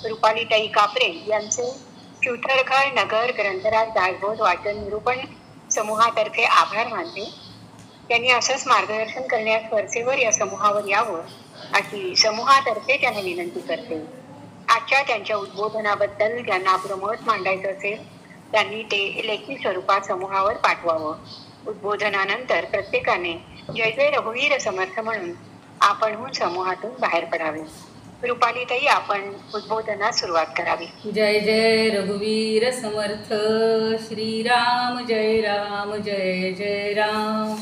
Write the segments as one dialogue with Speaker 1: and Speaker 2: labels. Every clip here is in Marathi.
Speaker 1: रुपालीताई कापरे यांचे शिवथरघळ नगर ग्रंथराज दासबोध वाचन निरूपण समूहातर्फे आभार मानते. त्यांनी असंच मार्गदर्शन करण्यास वरचेवर या समूहावर यावं अशी समूहातर्फे त्यांना विनंती करते. आजच्या त्यांच्या उद्बोधनाबद्दल ज्यांना आपलं मत मांडायचं असेल त्यांनी ते लेखी स्वरूपात समूहावर पाठवावं. उद्बोधनानंतर प्रत्येकाने जय जय रघुवीर समर्थ म्हणून आपणहून समूहातून बाहेर पडावे. रुपालीताई, आपण उद्बोधनास सुरुवात करावी.
Speaker 2: जय जय रघुवीर समर्थ. श्रीराम जय राम जय जय राम.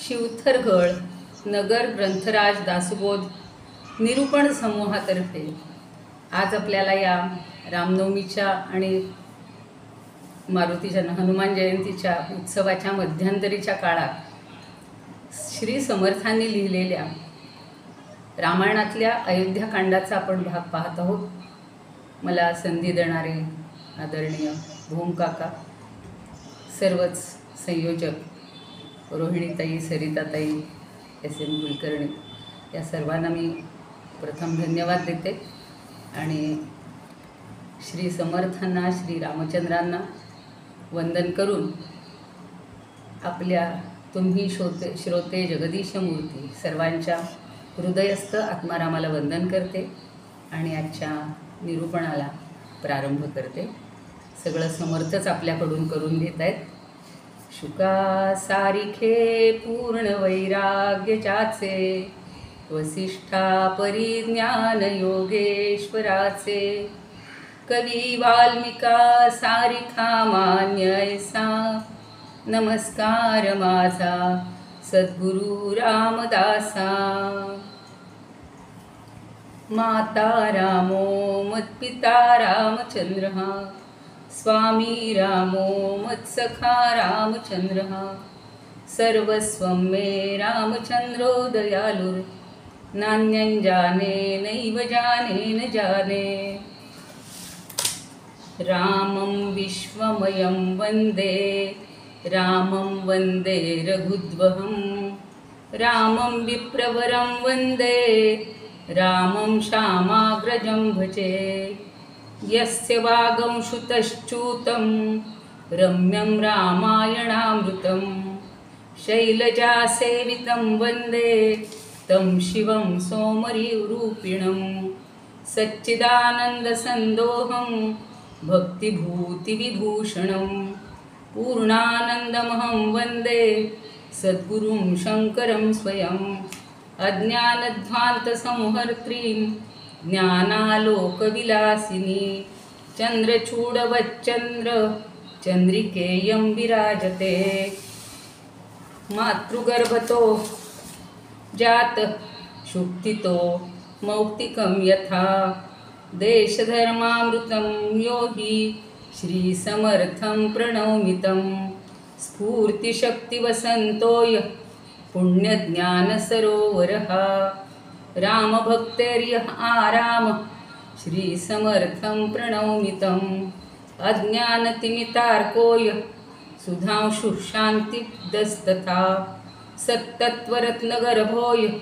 Speaker 2: शिवथरघळ नगर ग्रंथराज दासबोध निरूपण समूहातर्फे आज आपल्याला या रामनवमीच्या आणि मारुतीच्या हनुमान जयंतीच्या उत्सवाच्या मध्यंतरीच्या काळात श्री समर्थांनी लिहिलेल्या रामायणातल्या अयोध्याकांडाचा आपण भाग पाहत आहोत. मला संधी देणारे आदरणीय भूमकाका, सर्वच संयोजक रोहिणीताई, सरिताताई, SM कुलकर्णी या सर्वांना मी प्रथम धन्यवाद देते आणि श्री समर्थांना, श्री रामचंद्रांना वंदन करून आपल्या तुम्ही श्रोते जगदीश मूर्ती सर्वांच्या हृदयस्थ आत्मारामाला वंदन करते आणि आजच्या निरूपणाला प्रारंभ करते. सगळं समर्थच आपल्याकडून करून घेत आहेत. शुका सारिखे पूर्ण वैराग्य जाचे, वसिष्ठा परिज्ञान योगेश्वराचे, कवी वाल्मिका सारिखा मान्य ऐसा, नमस्कार माझा सद्गुरु रामदासा. माता रामो मत्पिता रामचंद्र, स्वामी रामो मत्सखा रामचंद्र, सर्वस्वं मे रामचंद्रो दयालुर, नान्यं जाने नैव जाने न जाने. रामं विश्वमयं वन्दे, रामं वन्दे रघुद्वहं, रामं विप्रवरं वन्दे, रामं श्यामाग्रजं भजे. यस्य वागंशुतश्च्यूतं रम्यं रामायणामृतं, शैलजासेवितं वन्दे तं शिवं सोमरिरूपिणं. सच्चिदानन्दसन्दोहं भक्तिभूतिविभूषणं, पूर्णानन्दमहं वन्दे सद्गुरुं शङ्करं स्वयं. अज्ञानध्वान्तसंहर्त्रीं ज्ञानालोकविलासिनी, चन्द्रचूडवच्चन्द्र चन्द्रिकेयं विराजते. मातृगर्भतो जातः शुक्तितो मौक्तिकं यथा, देशधर्मामृतं यो हि श्रीसमर्थं प्रणौमितं. स्फूर्तिशक्तिवसन्तो यः पुण्यज्ञानसरोवरः, रामभक्तेर्यः आरामः श्रीसमर्थं प्रणौमितं. अज्ञानतिमितार्को यः सुधांशुः शान्तिदस्तथा, सत्तत्त्वरत्नगर्भो यः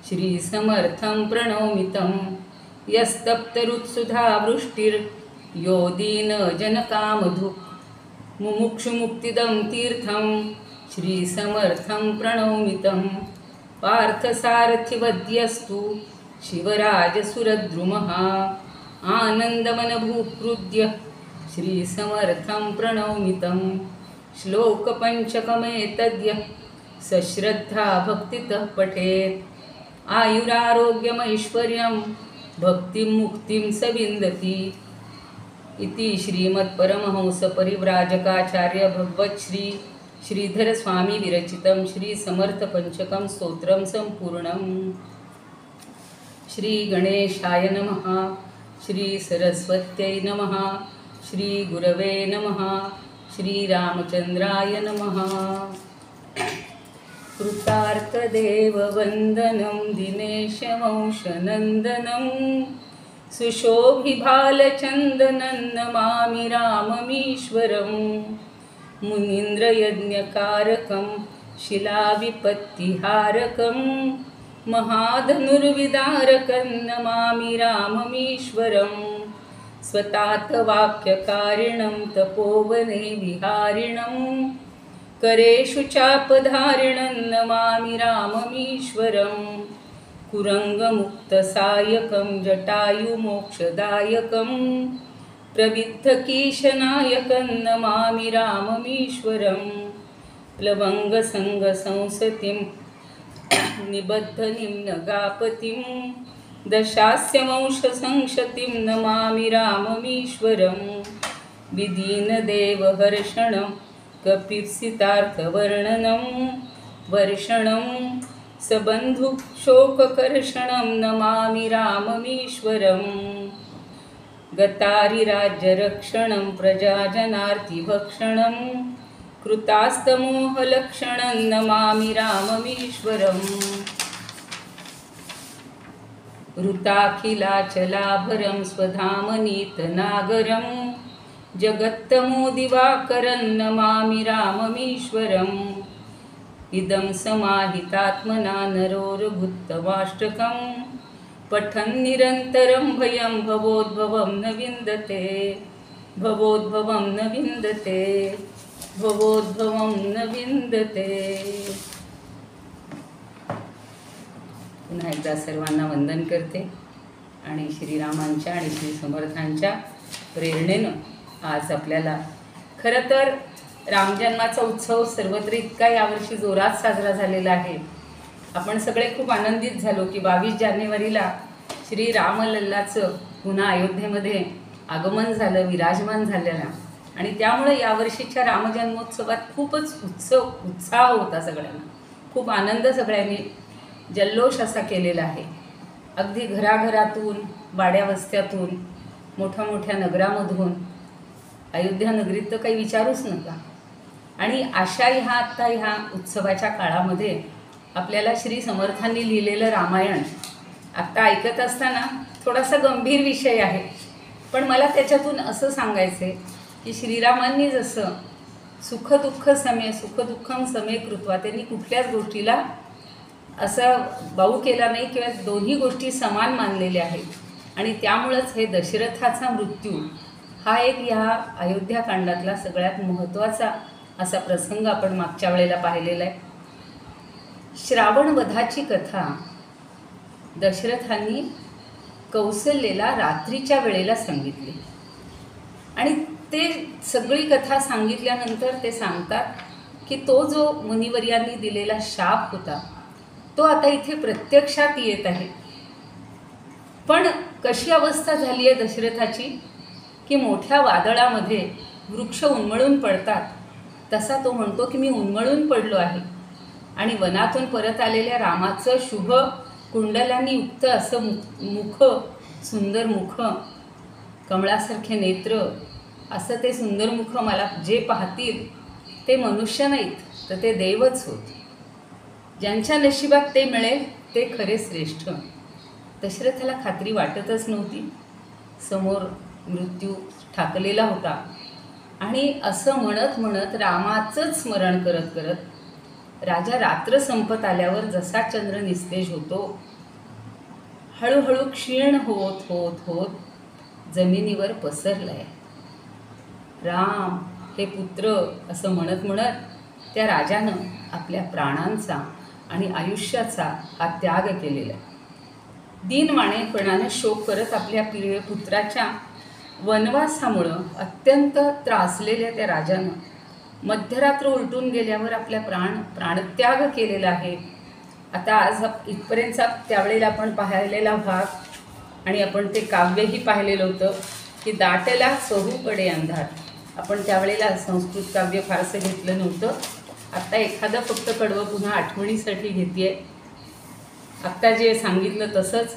Speaker 2: श्रीसमर्थं प्रणौमितं. यस्तप्तरुत्सुधावृष्टिर्यो दीनजनकामधुक्, मुमुक्षुमुक्तिदं तीर्थं श्रीसमर्थं प्रणौमितं. पार्थसारथिवद्यस्तु शिवराजसुरद्रुमः, आनन्दमनभूकृद्य श्रीसमर्थं प्रणौमितं. श्लोकपञ्चकमेतद्यः सश्रद्धा भक्तितः पठेत्, आयुरारोग्यमैश्वर्यं भक्तिं मुक्तिं स विन्दति. इति श्रीमत्परमहंसपरिव्राजकाचार्य भगवच्छ्री श्रीधर स्वामी विरचितं श्री समर्थ पंचकं स्तोत्रं संपूर्णं. श्री गणेशाय नमः, श्री सरस्वत्यै नमः, श्री गुरवे नमः, श्री रामचंद्राय नमः. कृतार्थदेववन्दनं दिनेशवंशनन्दनं, सुशोभिभालचन्दनं नमामि राममीश्वरं. मुनीन्द्रयज्ञकारकं शिलाविपत्तिहारकं, महाधनुर्विदारकं नमामि राममीश्वरं स्वतात वाक्यकारिणं तपोवने विहारिणं करेषु चापधारिणं नमामि राममीश्वरं कुरङ्गमुक्तसायकं जटायुमोक्षदायकं प्रविद्धकीशनायकं नमामि राममीश्वरं प्लवङ्गसङ्गसंसतिं निबद्धनिम्नगापतिं दशास्यमंशसंशतिं नमामि राममीश्वरं विदीनदेवहर्षणं कपित्सितार्थवर्णनं वर्षणं सबन्धुशोककर्षणं नमामि राममीश्वरं गतारिराज्यरक्षणं प्रजाजनार्तिभक्षणं कृतास्तमोहलक्षणं नमामि राममीश्वरम् ऋताखिलाचलाभरं स्वधामनीतनागरं जगत्तमोदिवाकरं नमामि राममीश्वरम् इदं समाहितात्मना नरोरभुत्तमाष्टकं पठन् निरन्तरं भयं भवोद्भवं न विन्दते भवोद्भवं न विन्दते भवोद्भवं न विन्दते. पुन्हा एकदा सर्वांना वंदन करते आणि श्रीरामांच्या आणि श्री समर्थांच्या प्रेरणेनं आज आपल्याला खरं तर रामजन्माचा उत्सव सर्वत्र इतका यावर्षी जोरात साजरा झालेला आहे. आपण सगळे खूप आनंदित झालो की 22 जानेवारीला श्री रामलल्लाचं पुन्हा अयोध्येमध्ये आगमन झालं, विराजमान झालेला. आणि त्यामुळे यावर्षीच्या रामजन्मोत्सवात खूपच उत्साह होता सगळ्यांना. खूप आनंद सगळ्यांनी जल्लोष असा केलेला आहे. अगदी घराघरातून, वाड्या वस्त्यातून, मोठ्या मोठ्या नगरामधून, अयोध्या नगरीत तर काही विचारूच नका. आणि अशा ह्या उत्सवाच्या काळामध्ये आपल्याला श्री समर्थांनी लिहिलेलं रामायण आत्ता ऐकत असताना थोडासा गंभीर विषय आहे, पण मला त्याच्यातून असं सांगायचं आहे की श्रीरामांनी जसं सुखदुःखम समे कृत्वा, त्यांनी कुठल्याच गोष्टीला असं बाऊ केला नाही किंवा दोन्ही गोष्टी समान मानलेल्या आहेत. आणि त्यामुळंच हे दशरथाचा मृत्यू हा एक ह्या अयोध्याकांडातला सगळ्यात महत्त्वाचा असा प्रसंग आपण मागच्या वेळेला पाहिलेला आहे. श्रावणवधाची कथा दशरथांनी कौसल्येला रात्रीच्या वेळेला सांगितली आणि ते सगळी कथा सांगितल्यानंतर ते सांगतात की तो जो मुनिवर्यांनी दिलेला शाप होता तो आता इथे प्रत्यक्षात येत आहे. पण कशी अवस्था झाली आहे दशरथाची की मोठ्या वादळामध्ये वृक्ष उन्मळून पडतात तसा तो म्हणतो की मी उन्मळून पडलो आहे. आणि वनातून परत आलेल्या रामाचं शुभ कुंडलांनी युक्त असं मुख, सुंदर मुख, कमळासारखे नेत्र, असं ते सुंदर मुख मला जे पाहतील ते मनुष्य नाहीत तर ते देवच होत. ज्यांच्या नशिबात ते मिळेल ते खरे श्रेष्ठ. दशरथाला खात्री वाटतच नव्हती. समोर मृत्यू ठाकलेला होता आणि असं म्हणत म्हणत रामाचंच स्मरण करत करत राजा रात्र संपत आल्यावर जसा चंद्र निस्तेज होतो हळूहळू क्षीण होत होत होत जमिनीवर पसरलाय. राम हे पुत्र असं म्हणत म्हणत त्या राजानं आपल्या प्राणांचा आणि आयुष्याचा हा त्याग केलेला. दीनवाणेपणाने शोक करत आपल्या प्रिय पुत्राच्या वनवासामुळं अत्यंत त्रासलेल्या त्या राजानं मध्यरात्र उलटून गेल्यावर आपल्या प्राणत्याग केलेला आहे. आता आज इथपर्यंतचा त्यावेळेला आपण पाहिलेला भाग आणि आपण ते काव्यही पाहिलेलं होतं की दाटला चहूकडे अंधार. आपण त्यावेळेला संस्कृत काव्य फारसं घेतलं नव्हतं. आत्ता एखादं फक्त कडवं पुन्हा आठवणीसाठी घेते आहे. आत्ता जे सांगितलं तसंच.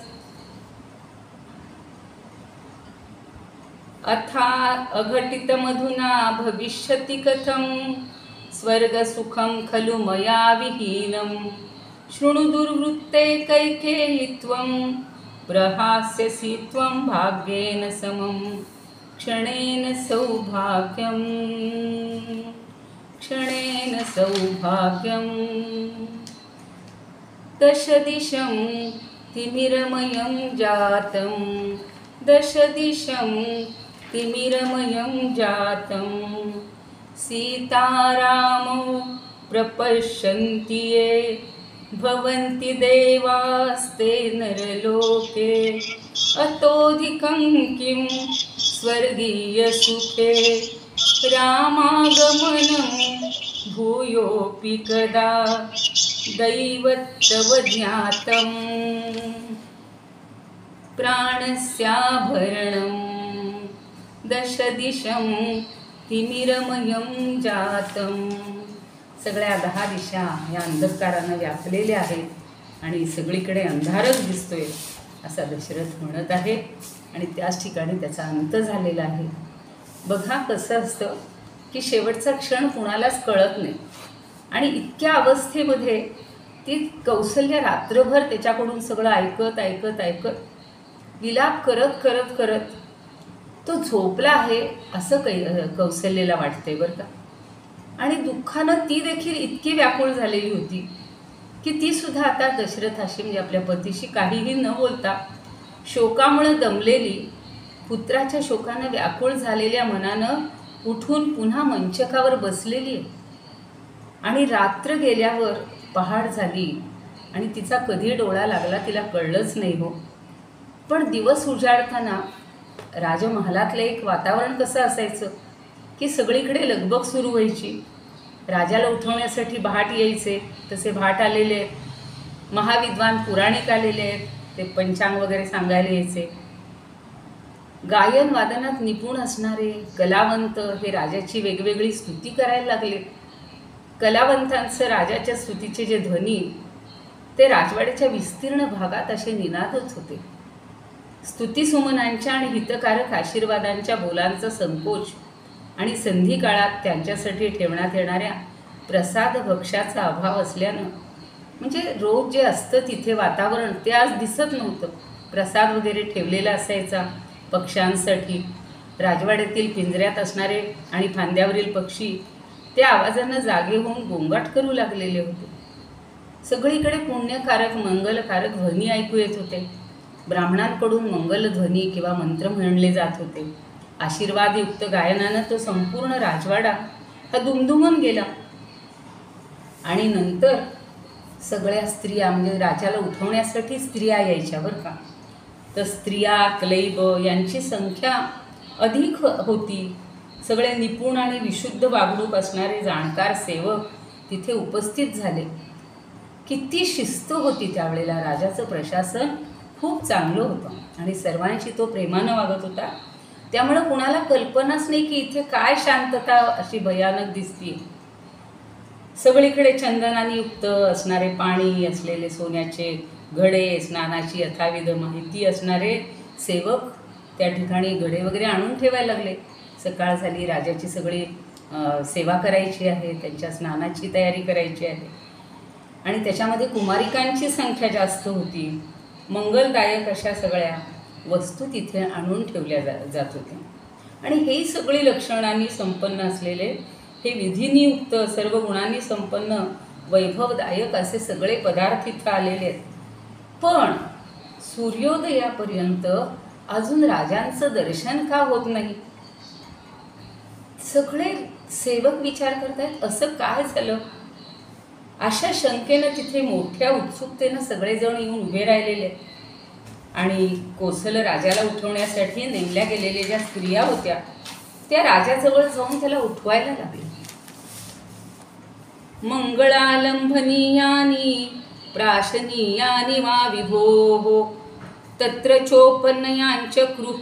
Speaker 2: अथा अघटितमधुना भविष्यति कथं स्वर्गसुखं खलु मया विहीनं शृणु दुर्वृत्ते कैकेयी त्वं प्रहास्यसि त्वं भाग्येन समं क्षणेन सौभाग्यं क्षणेन सौभाग्यं. दश दिशं तिमिरमयं जातं दश दिशं तिमिरमयं जातं सीतारामौ प्रपश्यन्ति ये भवन्ति देवास्ते नरलोके अतोऽधिकं किं स्वर्गीयसुखे रामागमनं भूयोऽपि कदा दैवत्तव ज्ञातं प्राणस्याभरणं दश दिशं तिमिरमयं जातं. सगळ्या 10 दिशा या अंधकारानं व्यापलेल्या आहेत आणि सगळीकडे अंधारच दिसतोय असा दशरथ म्हणत आहे. आणि त्याच ठिकाणी त्याचा अंत झालेला आहे. बघा कसं असतं की शेवटचा क्षण कुणालाच कळत नाही आणि इतक्या अवस्थेमध्ये ती कौसल्य रात्रभर त्याच्याकडून सगळं ऐकत ऐकत ऐकत विलाप करत करत करत तो झोपला आहे असं कौसल्येला वाटतंय बरं का. आणि दुःखानं ती देखील इतकी व्याकुळ झालेली होती की ती सुद्धा आता दशरथाशी म्हणजे आपल्या पतीशी काहीही न बोलता शोकामुळे दमलेली, पुत्राच्या शोकानं व्याकुळ झालेल्या मनानं उठून पुन्हा मंचकावर बसलेली आहे. आणि रात्र गेल्यावर पहाट झाली आणि तिचा कधी डोळा लागला तिला कळलंच नाही हो. पण दिवस उजाडताना राजमहालातलं एक वातावरण कसं असायचं की सगळीकडे लगबग सुरू व्हायची. राजाला उठवण्यासाठी भाट यायचे, तसे भाट आलेले आहेत. महाविद्वान पुराणिक आलेले आहेत, ते पंचांग वगैरे सांगायला यायचे. गायन वादनात निपुण असणारे कलावंत हे राजाची वेगवेगळी स्तुती करायला लागले. कलावंतांचं राजाच्या स्तुतीचे जे ध्वनी ते राजवाड्याच्या विस्तीर्ण भागात असे निनादच होते. स्तुतीसुमनांच्या आणि हितकारक आशीर्वादांच्या बोलांचा संकोच आणि संधी काळात त्यांच्यासाठी ठेवण्यात येणाऱ्या प्रसाद भक्ष्याचा अभाव असल्यानं म्हणजे रोज जे असतं तिथे वातावरण ते आज दिसत नव्हतं. प्रसाद वगैरे ठेवलेला असायचा पक्ष्यांसाठी. राजवाड्यातील पिंजऱ्यात असणारे आणि फांद्यावरील पक्षी त्या आवाजानं जागे होऊन गोंगाट करू लागलेले होते. सगळीकडे पुण्यकारक मंगलकारक ध्वनी ऐकू येत होते. ब्राह्मणांकडून मंगलध्वनी किंवा मंत्र म्हणले जात होते. आशीर्वादयुक्त गायनानं तो संपूर्ण राजवाडा हा दुमदुमून गेला. आणि नंतर सगळ्या स्त्रिया म्हणजे राजाला उठवण्यासाठी स्त्रिया यायच्या बरं का. तर स्त्रिया क्लैब यांची संख्या अधिक होती. सगळे निपुण आणि विशुद्ध वागणूक असणारे जाणकार सेवक तिथे उपस्थित झाले. किती शिस्त होती त्यावेळेला. राजाचं प्रशासन खूप चांगलं होतं आणि सर्वांशी तो प्रेमानं वागत होता. त्यामुळं कुणाला कल्पनाच नाही की इथे काय शांतता अशी भयानक दिसते. सगळीकडे चंदनाने युक्त असणारे पाणी असलेले सोन्याचे घडे, स्नानाची यथाविध माहिती असणारे सेवक त्या ठिकाणी घडे वगैरे आणून ठेवायला लागले. सकाळ झाली, राजाची सगळी सेवा करायची आहे, त्यांच्या स्नानाची तयारी करायची आहे. आणि त्याच्यामध्ये कुमारिकांची संख्या जास्त होती. मंगलदायक अशा सगळ्या वस्तू तिथे आणून ठेवल्या जात होत्या. आणि हे सगळी लक्षणांनी संपन्न असलेले हे विधिनियुक्त सर्व गुणांनी संपन्न वैभवदायक असे सगळे पदार्थ इथं आलेले आहेत. पण सूर्योदयापर्यंत अजून राजांचं दर्शन का होत नाही. सगळे सेवक विचार करतायत असं काय झालं. अशा शंकेनं तिथे मोठ्या उत्सुकतेनं सगळेजण येऊन उभे राहिलेले. आणि कोसल राजाला उठवण्यासाठी नेमल्या गेलेल्या ज्या स्त्रिया होत्या त्या राजाजवळ जाऊन त्याला उठवायला लागल्या. मंगळालंभनीयानी प्राशनीयानी वा विभोः तत्र चोपनयांचक्रुः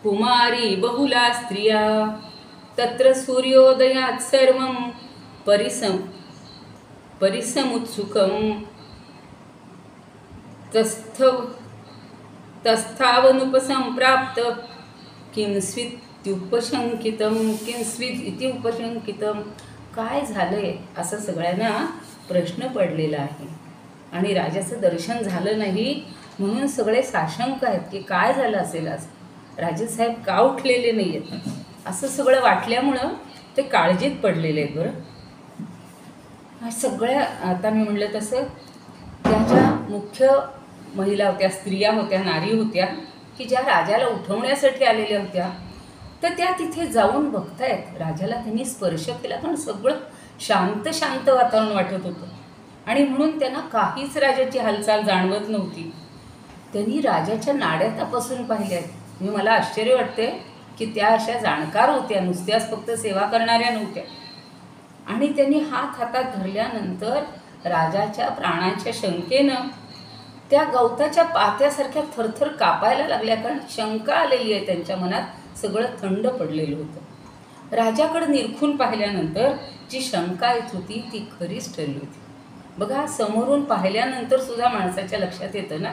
Speaker 2: कुमारी बहुला स्त्रिया तत्र सूर्योदयात् सर्वं परिसमुत्सुकं तस्थावनुपसंप्राप्त किंस्वित् इति उपशंकितं. काय झालंय असं सगळ्यांना प्रश्न पडलेला आहे. आणि राजाचं दर्शन झालं नाही म्हणून सगळे साशंक आहेत की काय झालं असेल. आज राजेसाहेब का उठलेले नाही आहेत असं सगळं वाटल्यामुळं ते काळजीत पडलेले आहेत. बरं सगळ्या आता मी म्हणलं तसं त्या ज्या मुख्य महिला होत्या, स्त्रिया होत्या, नारी होत्या की ज्या राजाला उठवण्यासाठी आलेल्या होत्या, तर त्या तिथे जाऊन बघतायत. राजाला त्यांनी स्पर्श केला, कारण सगळं शांत शांत वातावरण वाटत होतं आणि म्हणून त्यांना काहीच राजाची हालचाल जाणवत नव्हती. त्यांनी राजाच्या नाड्या तपासून पाहिल्या आहेत. म्हणजे मला आश्चर्य वाटते की त्या अशा जाणकार होत्या, नुसत्याच फक्त सेवा करणाऱ्या नव्हत्या. आणि त्यांनी हात हातात धरल्यानंतर राजाच्या प्राणाच्या शंकेनं त्या गवताच्या पात्यासारख्या थरथर कापायला लागल्या, कारण शंका आलेली आहे त्यांच्या मनात. सगळं थंड पडलेलं होतं. राजाकडे निरखून पाहिल्यानंतर जी शंका येत होती ती खरीच ठरली होती. बघा, समोरून पाहिल्यानंतर सुद्धा माणसाच्या लक्षात येतं ना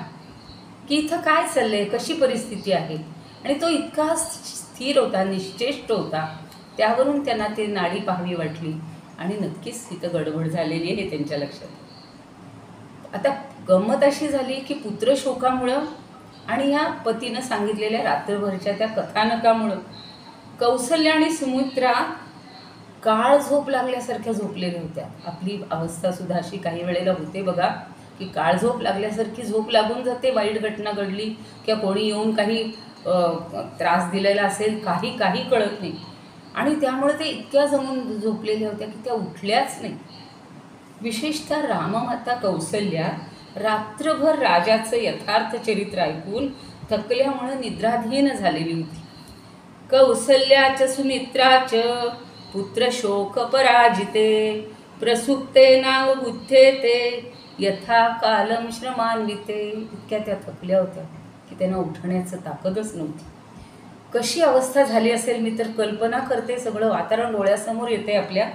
Speaker 2: की इथं काय चाललंय, कशी परिस्थिती आहे. आणि तो इतका स्थिर होता, निश्चेष्ट होता. त्यावरून त्यांना ते नाडी पाहावी वाटली आणि नक्कीच तिथं गडबड झालेली आहे त्यांच्या लक्षात. आता गंमत अशी झाली की पुत्रशोकामुळं आणि ह्या पतीनं सांगितलेल्या रात्रभरच्या त्या कथानकामुळं कौसल्या आणि सुमित्रा काळ झोप लागल्यासारख्या झोपलेल्या होत्या. आपली अवस्थासुद्धा अशी काही वेळेला होते बघा, की काळ झोप लागल्यासारखी झोप लागून जाते. वाईट घटना घडली किंवा कोणी येऊन काही त्रास दिलेला असेल, काही कळत नाही. आणि त्यामुळे ते इतक्या जमून झोपलेल्या होत्या की त्या उठल्याच नाही. विशेषतः राममाता कौसल्या रात्रभर राजाचं यथार्थ चरित्र ऐकून थकल्यामुळे निद्राधीन झालेली होती. कौसल्याच सुमित्राच पुत्र शोक पराजिते प्रसुप्ते नाव बुद्धे ते यथा कालम श्रमान्विते. इतक्या त्या थकल्या होत्या की त्यांना उठण्याचं ताकदच नव्हती. कशी अवस्था झाली असेल मी तर कल्पना करते. सगळं वातावरण डोळ्यासमोर येते आपल्या.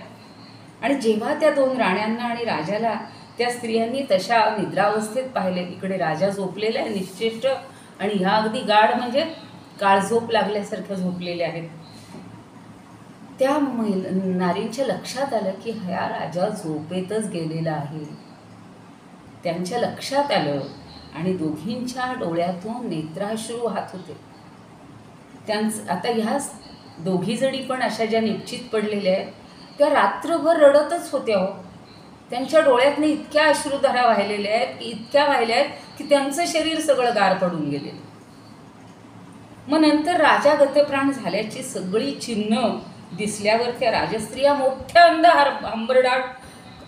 Speaker 2: आणि जेव्हा त्या दोन राण्यांना आणि राजाला त्या स्त्रियांनी तशा निद्रावस्थेत पाहिले, इकडे राजा झोपलेला आहे निश्चेष्ट आणि ह्या अगदी गाढ म्हणजे काळझोप लागल्यासारख्या झोपलेल्या आहेत. त्या नारींच्या लक्षात आलं की हा राजा झोपेतच गेलेला आहे. त्यांच्या लक्षात आलं आणि दोघींच्या डोळ्यातून नेत्राश्रू वाहत होते. आता ह्या दोघीजणी पण अशा ज्या निश्चित पडलेल्या आहेत त्या रात्रभर रडतच होत्या. हो, त्यांच्या डोळ्यातनं इतक्या अश्रुधारा वाहिलेल्या आहेत की इतक्या वाहिल्या आहेत की त्यांचं शरीर सगळं गार पडून गेलेलं. मग नंतर राजा गतप्राण झाल्याची सगळी चिन्ह दिसल्यावर त्या राजस्त्रिया मोठ्या हंबरडाट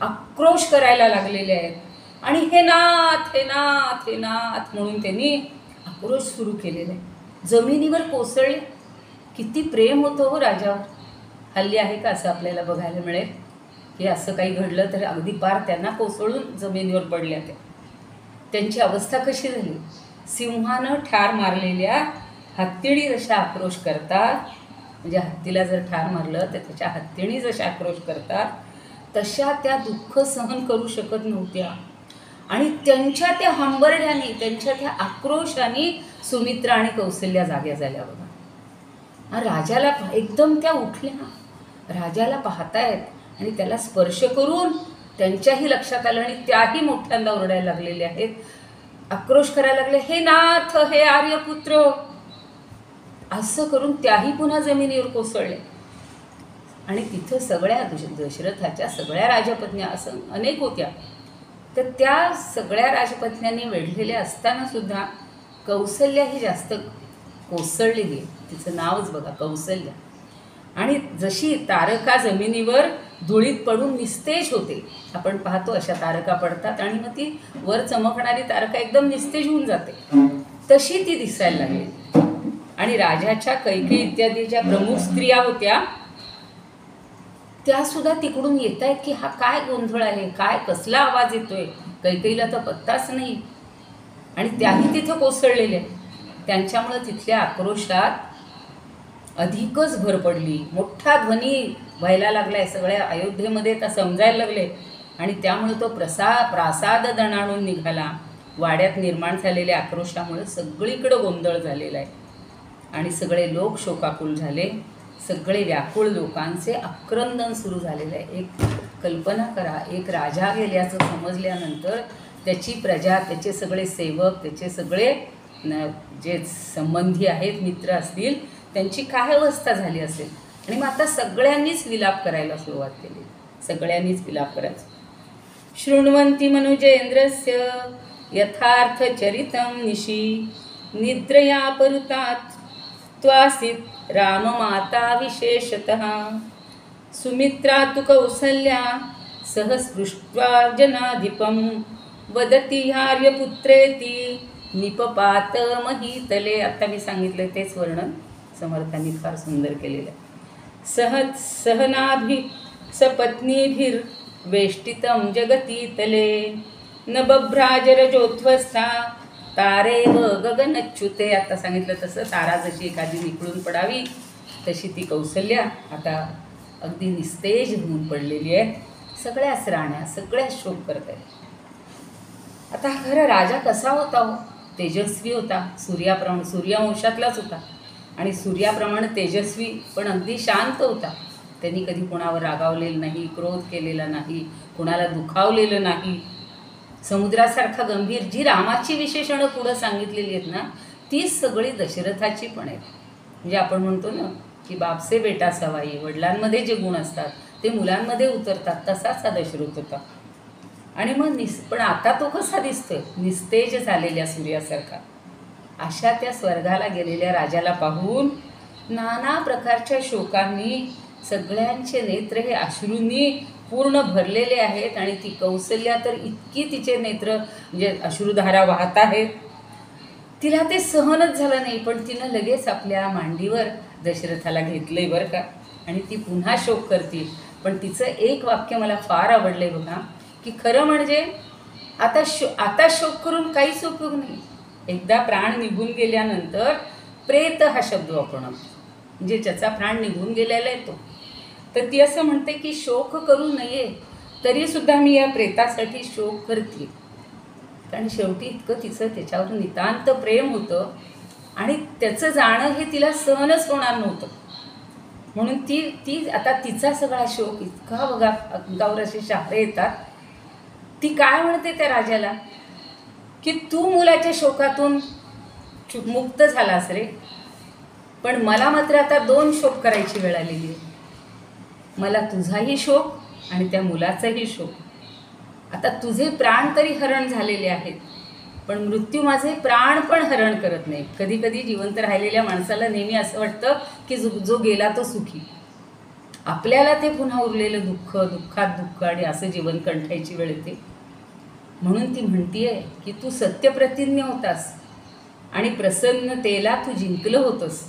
Speaker 2: आक्रोश करायला लागलेल्या आहेत. आणि हे नाथ हे नाथ हे नाथ म्हणून त्यांनी आक्रोश सुरू केलेला आहे. जमिनीवर कोसळले. किती प्रेम होतं हो राजावर. हल्ली आहे का असं आपल्याला बघायला मिळेल की असं काही घडलं तर अगदी पार त्यांना कोसळून जमिनीवर पडल्या. त्यांची अवस्था कशी झाली. सिंहानं ठार मारलेल्या हत्तीणी जशा आक्रोश करतात, म्हणजे हत्तीला जर ठार मारलं तर त्याच्या हत्तीणी जशा आक्रोश करतात तशा त्या दुःख सहन करू शकत नव्हत्या. आणि त्यांच्या त्या हंबरड्याने, त्यांच्या त्या आक्रोशाने सुमित्रा आणि कौसल्या जाग्या झाल्या बघा. राजाला एकदम त्या उठल्या, राजाला पाहतायत आणि त्याला स्पर्श करून त्यांच्याही लक्षात आलं आणि त्याही मोठ्यांदा ओरडायला लागलेले आहेत, आक्रोश करायला लागले, हे नाथ हे आर्यपुत्र. असं करून त्याही पुन्हा जमिनीवर कोसळले. आणि तिथं सगळ्या दशरथाच्या सगळ्या राजपत्न्या असं अनेक होत्या. तर त्या सगळ्या राजपत्न्यांनी वेढलेल्या असताना सुद्धा कौसल्या ही जास्त कोसळलेली आहे. तिचं नावच बघा कौसल्या. आणि जशी तारका जमिनीवर धुळीत पडून निस्तेज होते, आपण पाहतो अशा तारका पडतात आणि मग ती वर चमकणारी तारका एकदम निस्तेज होऊन जाते, तशी ती दिसायला लागली. आणि राजाच्या कैकेयी इत्यादी ज्या प्रमुख स्त्रिया होत्या त्या सुद्धा तिकडून येत आहेत की हा काय गोंधळ आहे, काय कसला आवाज येतोय. कैकेयीला तर पत्ताच नाही. आणि त्याही तिथं कोसळलेल्या. त्यांच्यामुळं तिथल्या आक्रोशात अधिकच भर पडली. मोठा ध्वनी व्हायला लागलाय सगळ्या अयोध्येमध्ये, तर समजायला लागले. आणि त्यामुळे तो प्रासाद दणाणून निघाला. वाड्यात निर्माण झालेल्या आक्रोशामुळे सगळीकडं गोंधळ झालेला आहे आणि सगळे लोक शोकाकुल झाले. सगळे व्याकुळ लोकांचे आक्रंदन सुरू झालेलं आहे. एक कल्पना करा, एक राजा गेल्याचं समजल्यानंतर त्याची प्रजा, त्याचे सगळे सेवक, त्याचे सगळे जे संबंधी आहेत, मित्र असतील, त्यांची काय अवस्था झाली असेल. आणि मग आता सगळ्यांनीच विलाप करायला सुरुवात केली. सगळ्यांनीच विलाप करायचा. शृण्वन्ति मनुजेन्द्रस्य यथार्थचरितं निशि निद्रया परुतात् त्वासीत् राममाता विशेषतः सुमित्रा तु कौसल्या सह स्पृष्ट्वा जनाधिपं वदति आर्यपुत्रेति निपपात महीतले. आता मी सांगितलं तेच वर्णन समर्थांनी फार सुंदर केलेलं आहे. सहनाभि सपत्नीभिर्वेष्टितं जगतीतले न बभ्राजरजोध्वस्था तारेव गगनच्युते. आता सांगितलं तसं तारा जशी एखादी निखळून पडावी तशी ती कौसल्या आता अगदी निस्तेज होऊन पडलेली आहे. सगळ्याच राण्या सगळ्याच शोक करत आहेत. आता खरं राजा कसा होता हो? तेजस्वी होता, सूर्यवंशातलाच होता आणि सूर्याप्रमाणे तेजस्वी, पण अगदी शांत होता. त्यांनी कधी कोणावर रागावलेलं नाही, क्रोध केलेला नाही, कोणाला दुखावलेलं नाही. समुद्रासारखा गंभीर, जी रामाची विशेषणं पुढं सांगितलेली आहेत ना, तीच सगळी दशरथाची पण आहेत. म्हणजे आपण म्हणतो ना की बापसे बेटा सवाई, वडिलांमध्ये जे गुण असतात ते मुलांमध्ये उतरतात, तसाच हा दशरथ होता. आणि मग पण आता तो कसा दिसतोय? निस्तेज झालेल्या सूर्यासारखा. अशा त्या स्वर्गाला गेलेल्या राजाला पाहून नाना प्रकारच्या शोकांनी सगळ्यांचे नेत्र हे अश्रूंनी पूर्ण भरलेले आहेत. आणि ती कौसल्या तर इतकी तिचे नेत्र म्हणजे अश्रुधारा वाहत आहेत, तिला ते सहनच झालं नाही. पण तिनं लगेच आपल्या मांडीवर दशरथाला घेतलंय बरं का, आणि ती पुन्हा शोक करते. पण तिचं एक वाक्य मला फार आवडलंय बघा, की खरं म्हणजे आता शोक करून काहीच उपयोग नाही. एकदा प्राण निघून गेल्यानंतर प्रेत हा शब्द वापरणार, म्हणजे ज्याचा प्राण निघून गेलेला आहे तो. तर ती असं म्हणते की शोक करू नये, तरीसुद्धा मी या प्रेतासाठी शोक करते. कारण शेवटी इतकं तिचं त्याच्यावर नितांत प्रेम होतं आणि त्याचं जाणं हे तिला सहनच होणार नव्हतं. म्हणून ती आता तिचा सगळा शोक इतका बघा, अंगावर असे शहारे येतात. ती काय म्हणते त्या राजाला की तू मुलाच्या शोकातून मुक्त झालास रे, पण मला मात्र आता 2 शोक करायची वेळ आलेली आहे. मला तुझाही शोक आणि त्या मुलाचाही शोक. आता तुझे प्राण तरी हरण झालेले आहेत, पण मृत्यू माझे प्राण पण हरण करत नाही. कधी कधी जिवंत राहिलेल्या माणसाला नेहमी असं वाटतं की जो गेला तो सुखी. आपल्याला ते पुन्हा उरलेलं दुःखात दुःख आणि असं जीवन कंठायची वेळ येते. म्हणून ती म्हणतीये की तू सत्यप्रतिज्ञ होतास आणि प्रसन्नतेला तू जिंकलं होतंस,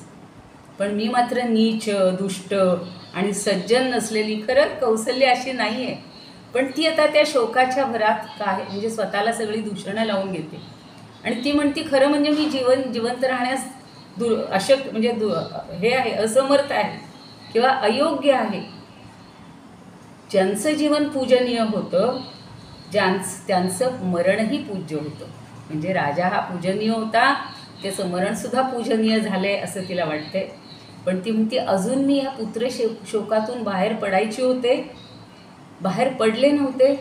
Speaker 2: पण मी मात्र नीच, दुष्ट आणि सज्जन नसलेली. खरं कौसल्य अशी नाही आहे, पण ती आता त्या शोकाच्या भरात काय म्हणजे स्वतःला सगळी दूषणं लावून घेते. आणि ती म्हणती खरं म्हणजे मी जिवंत राहण्यास हे आहे, असमर्थ आहे किंवा अयोग्य आहे. ज्यांचं जीवन पूजनीय होतं त्यांचं मरणही पूज्य होतं. म्हणजे राजा हा पूजनीय होता, त्याचं मरणसुद्धा पूजनीय झालं आहे असं तिला वाटते. पण ती म्हणते अजून मी या शोकातून बाहेर पडायचे होते, बाहेर पडले नव्हते.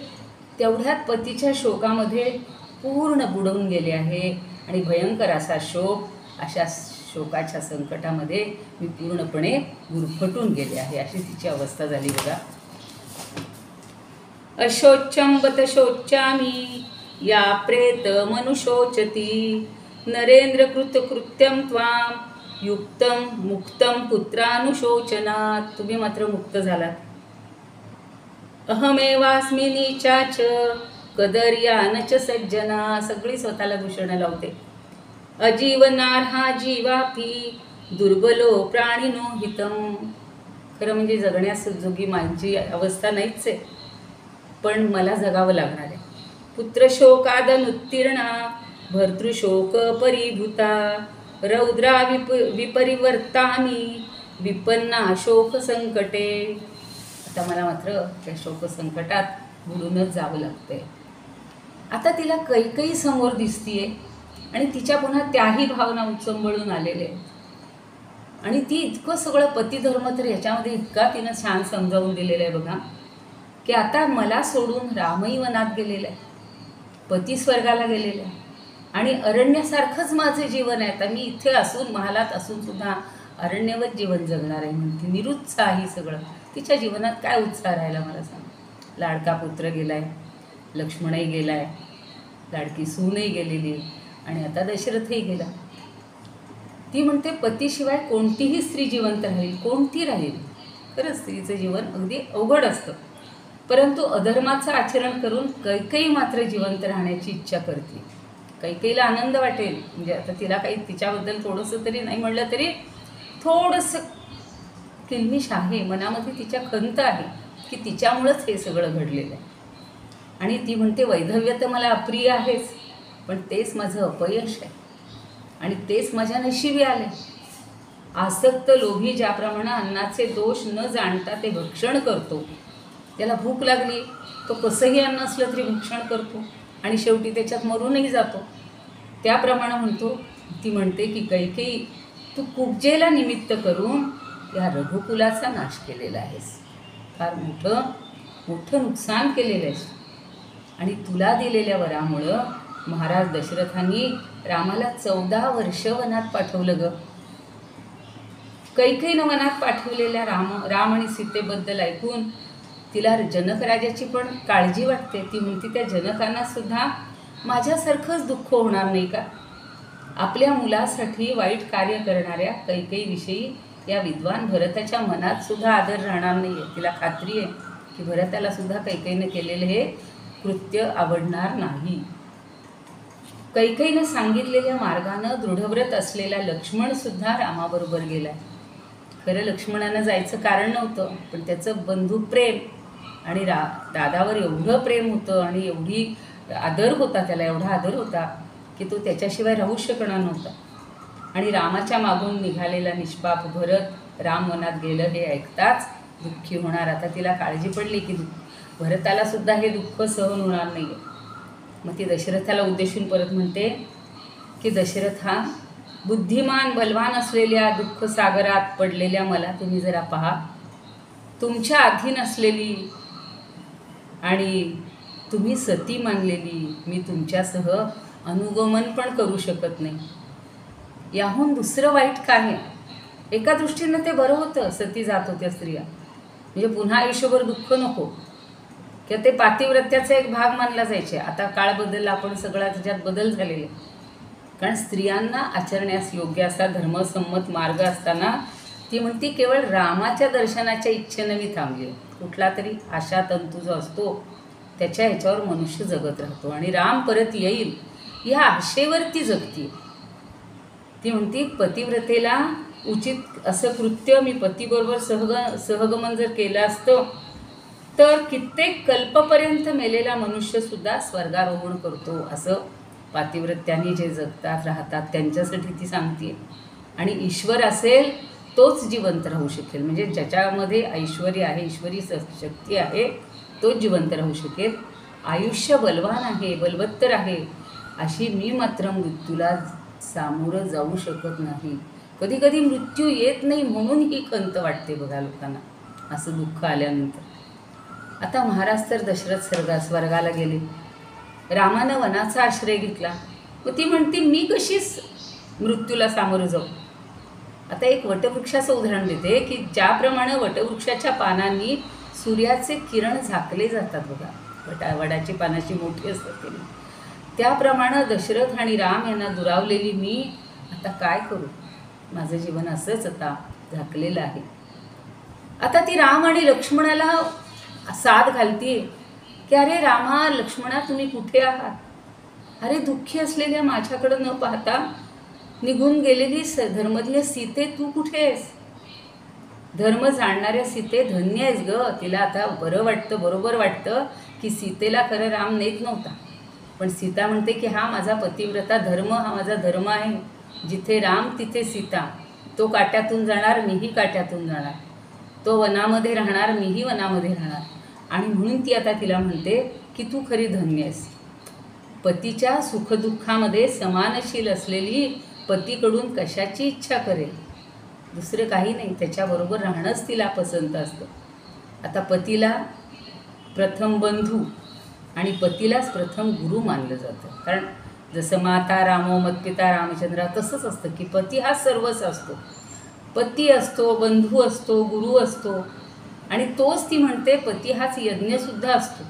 Speaker 2: तेवढ्यात पतीच्या शोकामध्ये पूर्ण बुडवून गेले आहे आणि भयंकर असा शोक, अशा शोकाच्या संकटामध्ये मी पूर्णपणे गुरफटून गेले आहे. अशी तिची अवस्था झाली बघा. अशोच्यं बत शोच्यामी या प्रेत मनुशोचती नरेंद्र कृत्यं त्वां युक्तं मुक्तं पुत्रानुशोचनात्. तुम्ही मात्र मुक्त झालात. अहमेवास्मि नीचाच कदर्यान च सज्जना. सगळी स्वतःला दूषणं लावते. अजीवनार्हा जीवापी दुर्बलो प्राणिनो हितं. खरं म्हणजे जगण्यास जोगी माझी अवस्था नाहीच आहे, पण मला जगावं लागणार आहे. पुत्रशोकादनुत्तीर्णा भर्तृशोक परिभूता रौद्रा विपरिवर्तामी विपन्ना शोक संकटे. आता मला मात्र त्या शोक संकटात बुडूनच जावं लागतंय. आता तिला कैकई समोर दिसतीये आणि तिच्या पुन्हा त्याही भावना उचंबळून आलेले आहेत. आणि ती इतकं सगळं पतिधर्म तर ह्याच्यामध्ये इतका तिनं छान समजावून दिलेलं आहे बघा, की आता मला सोडून रामही वनात गेलेला आहे, पती स्वर्गाला गेलेला आहे आणि अरण्यासारखंच माझं जीवन आहे. आता मी इथे असून महालात असून सुद्धा अरण्यवत जीवन जगणार आहे म्हणते. निरुत्साही सगळं. तिच्या जीवनात काय उत्साह राहिला मला सांग. लाडका पुत्र गेलाय, लक्ष्मणही गेलाय, लाडकी सूनही गेलेली, आणि आता दशरथही गेला. ती म्हणते पतीशिवाय कोणतीही स्त्री जिवंत राहील, कोणती राहील. खरंच स्त्रीचं जीवन अगदी अवघड असतं. परंतु अधर्माचं आचरण करून कैकेयी मात्र जिवंत राहण्याची इच्छा करते. कैकेयीला आनंद वाटेल, म्हणजे आता तिला काही तिच्याबद्दल थोडंसं तरी नाही म्हणलं तरी थोडंसं किलमिश आहे, मनामध्ये तिच्या खंत आहे की तिच्यामुळंच हे सगळं घडलेलं आहे. आणि ती म्हणते वैधव्य तर मला अप्रिय आहेच, पण तेच माझं अपयश आहे आणि तेच माझ्या नशिबी आले. आसक्त लोभी ज्याप्रमाणे अन्नाचे दोष न जाणता ते भक्षण करतो, त्याला भूक लागली तो कसंही अन्न असलं तरी भक्षण करतो आणि शेवटी त्याच्यात मरूनही जातो. त्याप्रमाणे ती म्हणते की कैकेयी, तू कुब्जेला निमित्त करून या रघुकुलाचा नाश केलेला आहेस, फार मोठं नुकसान केलेलं आहेस. आणि तुला दिलेल्या वरामुळं महाराज दशरथांनी रामाला 14 वर्ष वनात पाठवलं ग. कैकेयीनं वनात पाठवलेल्या राम आणि सीतेबद्दल ऐकून तिला जनकराजाची पण काळजी वाटते. ती म्हणते त्या जनकांना सुद्धा माझ्यासारखंच दुःख होणार नाही का? आपल्या मुलासाठी वाईट कार्य करणाऱ्या कैकेयीविषयी या विद्वान भरताच्या मनात सुद्धा आदर राहणार नाही आहे. तिला खात्री आहे की भरताला सुद्धा कैकेयीनं केलेलं हे कृत्य आवडणार नाही. कैकेयीनं सांगितलेल्या मार्गानं दृढव्रत असलेला लक्ष्मणसुद्धा रामाबरोबर गेला. खरं लक्ष्मणानं जायचं कारण नव्हतं, पण त्याचं बंधुप्रेम आणि दादावर एवढं प्रेम होतं आणि एवढी आदर होता, त्याला एवढा आदर होता की तो त्याच्याशिवाय राहू शकणार नव्हता. आणि रामाच्या मागून निघालेला निष्पाप भरत राम वनात गेलं हे ऐकताच दुःखी होणार. आता तिला काळजी पडली की भरताला सुद्धा हे दुःख सहन होणार नाही आहे. मग ती दशरथाला उद्देशून परत म्हणते की दशरथा, बुद्धिमान बलवान असलेल्या दुःख सागरात पडलेल्या मला तुम्ही जरा पहा. तुमच्या अधीन असलेली आणि तुम्ही सती मानलेली मी तुमच्यासह अनुगमन पण करू शकत नाही. याहून दुसरं वाईट काय आहे? एका दृष्टीनं ते बरं होतं, सती जात होत्या स्त्रिया, म्हणजे पुन्हा आयुष्यभर दुःख नको, किंवा ते पातिव्रत्याचा एक भाग मानला जायचे. आता काळ बदलला, आपण सगळा त्याच्यात बदल झालेले. कारण स्त्रियांना आचरण्यास योग्य असा धर्मसंमत मार्ग असताना ती म्हणती केवळ रामाच्या दर्शनाच्या इच्छेनं मी थांबली. कुठला तरी आशा तंतू जो असतो त्याच्या ह्याच्यावर मनुष्य जगत राहतो आणि राम परत येईल या आशेवर ती जगती. ती म्हणती पतिव्रतेला उचित असं कृत्य मी पतीबरोबर सहगमन जर केलं असतं तर कित्येक कल्पपर्यंत मेलेला मनुष्यसुद्धा स्वर्गारोहण करतो, असं पातिव्रत्यांनी जे जगतात राहतात त्यांच्यासाठी ती सांगते. आणि ईश्वर असेल तोच जिवंत राहू शकेल, म्हणजे ज्याच्यामध्ये ऐश्वर्य आहे, ईश्वरी शक्ती आहे, तोच जिवंत राहू शकेल. आयुष्य बलवान आहे, बलवत्तर आहे, अशी मी मात्र मृत्यूला सामोरं जाऊ शकत नाही. कधी कधी मृत्यू येत नाही म्हणून ही खंत वाटते बघा लोकांना, असं दुःख आल्यानंतर. आता महाराज तर दशरथ स्वर्गाला गेले, रामानं वनाचा आश्रय घेतला. व ती म्हणते मी कशी मृत्यूला सामोरं जाऊ. आता एक वटवृक्षाचं उदाहरण देते की ज्याप्रमाणे वटवृक्षाच्या पानांनी सूर्याचे किरण झाकले जातात बघा, वडाची पानाची मोठी असतात ते, त्याप्रमाणे दशरथ आणि राम यांना दुरावलेली मी आता काय करू. माझं जीवन असंच आता झाकलेलं आहे. आता ती राम आणि लक्ष्मणाला साथ घालते की अरे रामा लक्ष्मणा तुम्ही कुठे आहात. अरे दुःखी असलेल्या माझ्याकडं न पाहता निघून गेलेली धर्मज्ञ सीते तू कुठे आहेस. धर्म जाणणाऱ्या सीते धन्य आहेस ग. तिला आता बरं वाटतं, बरोबर वाटतं की सीतेला खरं राम नेत नव्हता, पण सीता म्हणते की हा माझा पतिव्रता धर्म, हा माझा धर्म आहे. जिथे राम तिथे सीता. तो काट्यातून जाणार मीही काट्यातून जाणार, तो वनामध्ये राहणार मीही वनामध्ये राहणार. आणि म्हणून ती आता तिला म्हणते की तू खरी धन्य आहेस. पतीच्या सुखदुःखामध्ये समानशील असलेली पतीकडून कशाची इच्छा करेल. दुसरं काही नाही, त्याच्याबरोबर राहणंच तिला पसंत असतं. आता पतीला प्रथम बंधू आणि पतीलाच प्रथम गुरु मानलं जातं. कारण जसं माता रामो मतपिता रामचंद्रा तसंच असतं की पती हा सर्वच असतो. पती असतो, बंधू असतो, गुरु असतो, आणि तोच ती म्हणते पती हाच यज्ञसुद्धा असतो.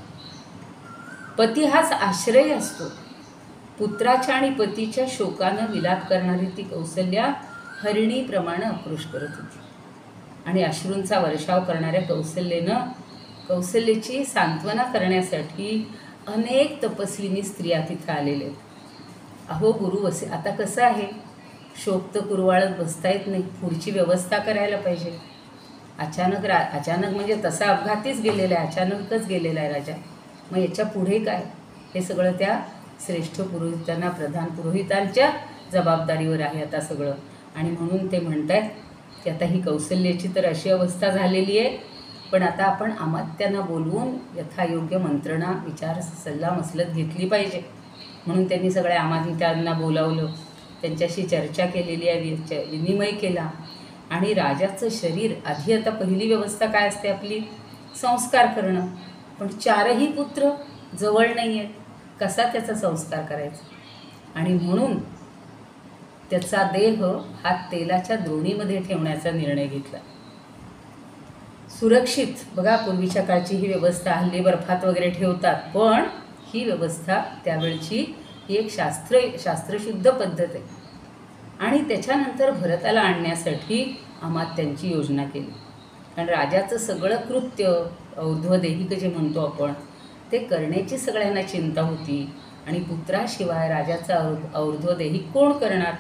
Speaker 2: पती हाच आश्रय असतो. पुत्राच्या आणि पतीच्या शोकानं विलाप करणारी ती कौसल्या हरिणीप्रमाणे आक्रोश करत होती. आणि अश्रूंचा वर्षाव करणाऱ्या कौसल्याची सांत्वना करण्यासाठी अनेक तपस्विनी स्त्रिया तिथं आलेल्या आहेत. अहो गुरु आता कसं आहे, शोक तर कुरवाळत बसता येत नाही, पुढची व्यवस्था करायला पाहिजे. अचानक म्हणजे तसा अपघातीच गेलेला आहे, अचानकच गेलेला आहे राजा. मग याच्या पुढे काय, हे सगळं त्या श्रेष्ठ पुरोहितांना, प्रधान पुरोहितांच्या जबाबदारीवर आहे आता सगळं. आणि म्हणून ते म्हणत आहेत की आता ही कौसल्याची तर अशी अवस्था झालेली आहे, पण आता आपण अमात्यांना बोलवून यथायोग्य मंत्रणा, विचार, सल्ला मसलत घेतली पाहिजे. म्हणून त्यांनी सगळ्या अमात्यांना बोलावलं, त्यांच्याशी चर्चा केलेली आहे, विनिमय केला. आणि राजाचं शरीर आधी, आता पहिली व्यवस्था काय असते आपली, संस्कार करणं. पण 4ही पुत्र जवळ नाही आहेत, कसा त्याचा संस्कार करायचा. आणि म्हणून त्याचा देह हा तेलाच्या द्रोणीमध्ये ठेवण्याचा निर्णय घेतला. सुरक्षित, बघा पूर्वीच्या काळची ही व्यवस्था, हल्ली बर्फात वगैरे ठेवतात, पण ही व्यवस्था त्यावेळची ही एक शास्त्रशुद्ध पद्धत आहे. आणि त्याच्यानंतर भरताला आणण्यासाठी अमात्यांची योजना केली. कारण राजाचं सगळं कृत्य, और्ध्वदेहिक जे म्हणतो आपण, ते करण्याची सगळ्यांना चिंता होती. आणि पुत्राशिवाय राजाचा और्ध्वदेहिक कोण करणार,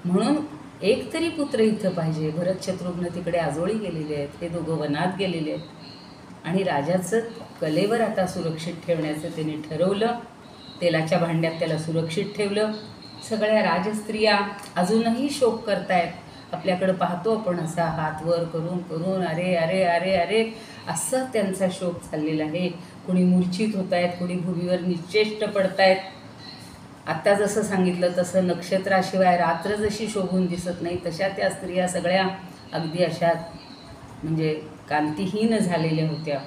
Speaker 2: म्हणून एक तरी पुत्र इथं पाहिजे. भरत शत्रुघ्न तिकडे आजोळी गेलेले आहेत, हे दोघं वनात गेलेले आहेत. आणि राजाचं कलेवर आता सुरक्षित ठेवण्याचं त्यांनी ठरवलं. तेलाच्या भांड्यात त्याला सुरक्षित ठेवलं. सगळ्या राजस्त्रिया अजूनही शोक करतायत. आपल्याकडं पाहतो आपण असा हात वर करून करून अरे अरे अरे अरे असं त्यांचा शोक चाललेला आहे. कोणी मूर्छित होत आहेत, कोणी भूमीवर निश्चेष्ट पडतायत. आत्ता जसं सांगितलं तसं नक्षत्राशिवाय रात्र जशी शोभून दिसत नाही, तशा त्या स्त्रिया सगळ्या अगदी अशा म्हणजे कांतिहीन झालेल्या होत्या.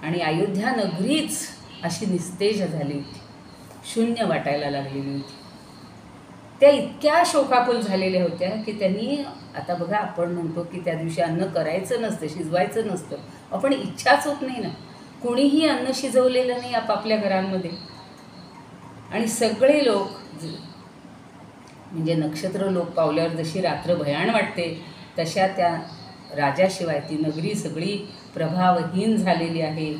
Speaker 2: आणि अयोध्या नगरीच अशी निस्तेज झाली होती, शून्य वाटायला लागलेली होती. त्या इतक्या शोकाकुल झालेल्या होत्या की त्यांनी, आता बघा आपण म्हणतो की त्या दिवशी अन्न करायचं नसतं, शिजवायचं नसतं, आपण इच्छाच होत नाही ना, कोणीही अन्न शिजवलेलं नाही आपापल्या घरांमध्ये. आणि सगळे लोक म्हणजे नक्षत्र लोक पावल्यावर जशी रात्र भयाण वाटते, तशा त्या राजाशिवाय ती नगरी सगळी प्रभावहीन झालेली आहे.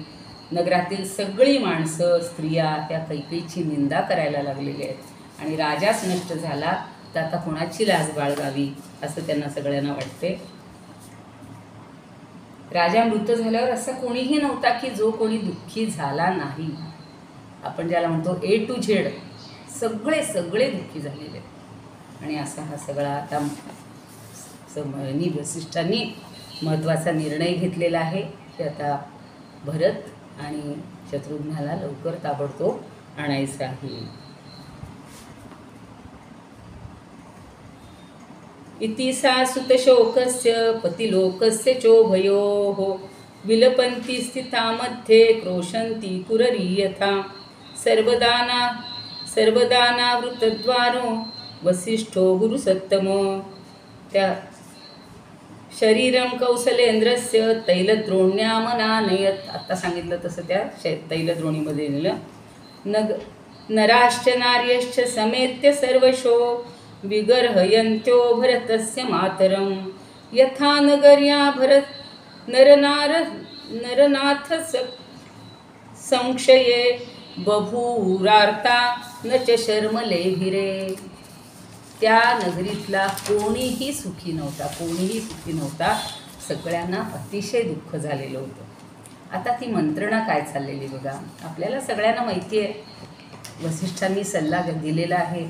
Speaker 2: नगरातील सगळी माणसं, स्त्रिया त्या कैकेयीची निंदा करायला लागलेली आहेत. आणि राजाच नष्ट झाला तर आता कोणाची लाज बाळगावी असं त्यांना सगळ्यांना वाटते. राजा मृत झाल्यावर असा कोणीही नव्हता की जो कोणी दुःखी झाला नाही. आपण ज्याला म्हणतो A to Z, सगळे दुःखी झालेले. आणि असा हा सगळा आता वसिष्ठांनी महत्त्वाचा निर्णय घेतलेला आहे की आता भरत आणि शत्रुघ्नाला लवकर ताबडतोब आणायचं आहे. इति सा सुतशोकस्य पतिलोकस्य चोभयोः विलपन्ति स्थिता मध्ये क्रोशन्ति कुररी यथा सर्वदानावृतद्वारो वसिष्ठो गुरुसत्तमो. त्या शरीरं कौसलेंद्रस्य तैलद्रोण्यामनानयत, आत्ता सांगितलं तसं त्या तैलद्रोणीमध्ये नेलं. नराश्च नार्यश्च समेत्य सर्वशो विगर्हयन्त्यो भरतस्य मातरं यथा नगर्या भरत नरनाथ संक्षये बभूरार्ता न च शर्मलेभिरे. त्या नगरीतला कोणीही सुखी नव्हता, सगळ्यांना अतिशय दुःख झालेलं होतं. आता ती मंत्रणा काय चाललेली बघा, आपल्याला सगळ्यांना माहिती आहे. वसिष्ठांनी सल्ला दिलेला आहे,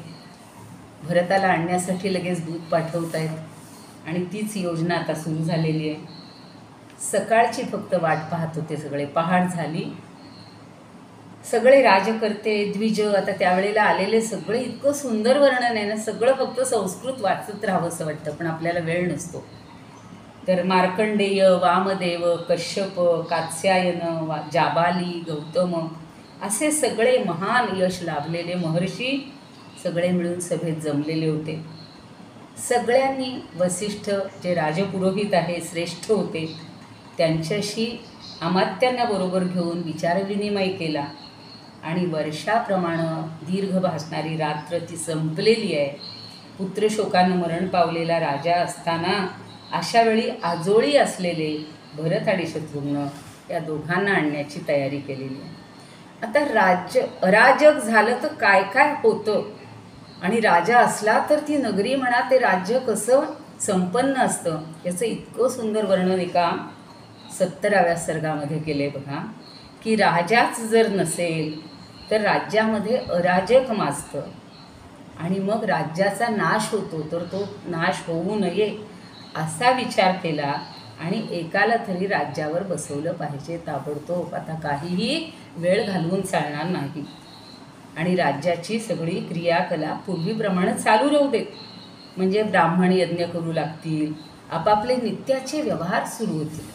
Speaker 2: भरताला आणण्यासाठी लगेच दूत पाठवत आहेत आणि तीच योजना आता सुरू झालेली आहे. सकाळची फक्त वाट पाहत होते सगळे, पहाट झाली. सगळे राजकर्ते, द्विज आता त्यावेळेला आलेले सगळे, इतकं सुंदर वर्णन आहे ना, सगळं फक्त संस्कृत वाचत राहावं असं वाटतं, पण आपल्याला वेळ नसतो. तर मार्कंडेय, वामदेव, कश्यप, कात्स्यायन, जाबाली, गौतम असे सगळे महान यश लाभलेले महर्षी सगळे मिळून सभेत जमलेले होते. सगळ्यांनी वसिष्ठ जे राजपुरोहित आहे, श्रेष्ठ होते, त्यांच्याशी अमात्यांना बरोबर घेऊन विचारविनिमय केला. आणि वर्षाप्रमाणे दीर्घ भासणारी रात्र ती संपलेली आहे. पुत्रशोकानं मरण पावलेला राजा असताना अशा वेळी आजोळी असलेले भरत आणि शत्रुघ्न या दोघांना आणण्याची तयारी केलेली आहे. आता राज्य अराजक झालं तर काय काय होतं, आणि राजा असला तर ती नगरी म्हणा ते राज्य कसं संपन्न असतं याचं इतकं सुंदर वर्णन एका 17व्या सर्गामध्ये केलं आहे बघा. की राजाच जर नसेल तर राज्यामध्ये अराजक माजतं आणि मग राज्याचा नाश होतो. तर तो नाश होऊ नये असा विचार केला आणि एकाला तरी राज्यावर बसवलं पाहिजे ताबडतोब. आता काहीही वेळ घालवून चालणार नाही आणि राज्याची सगळी क्रियाकला पूर्वीप्रमाणे चालू राहू देत. म्हणजे ब्राह्मण यज्ञ करू लागतील, आपापले नित्याचे व्यवहार सुरू होतील,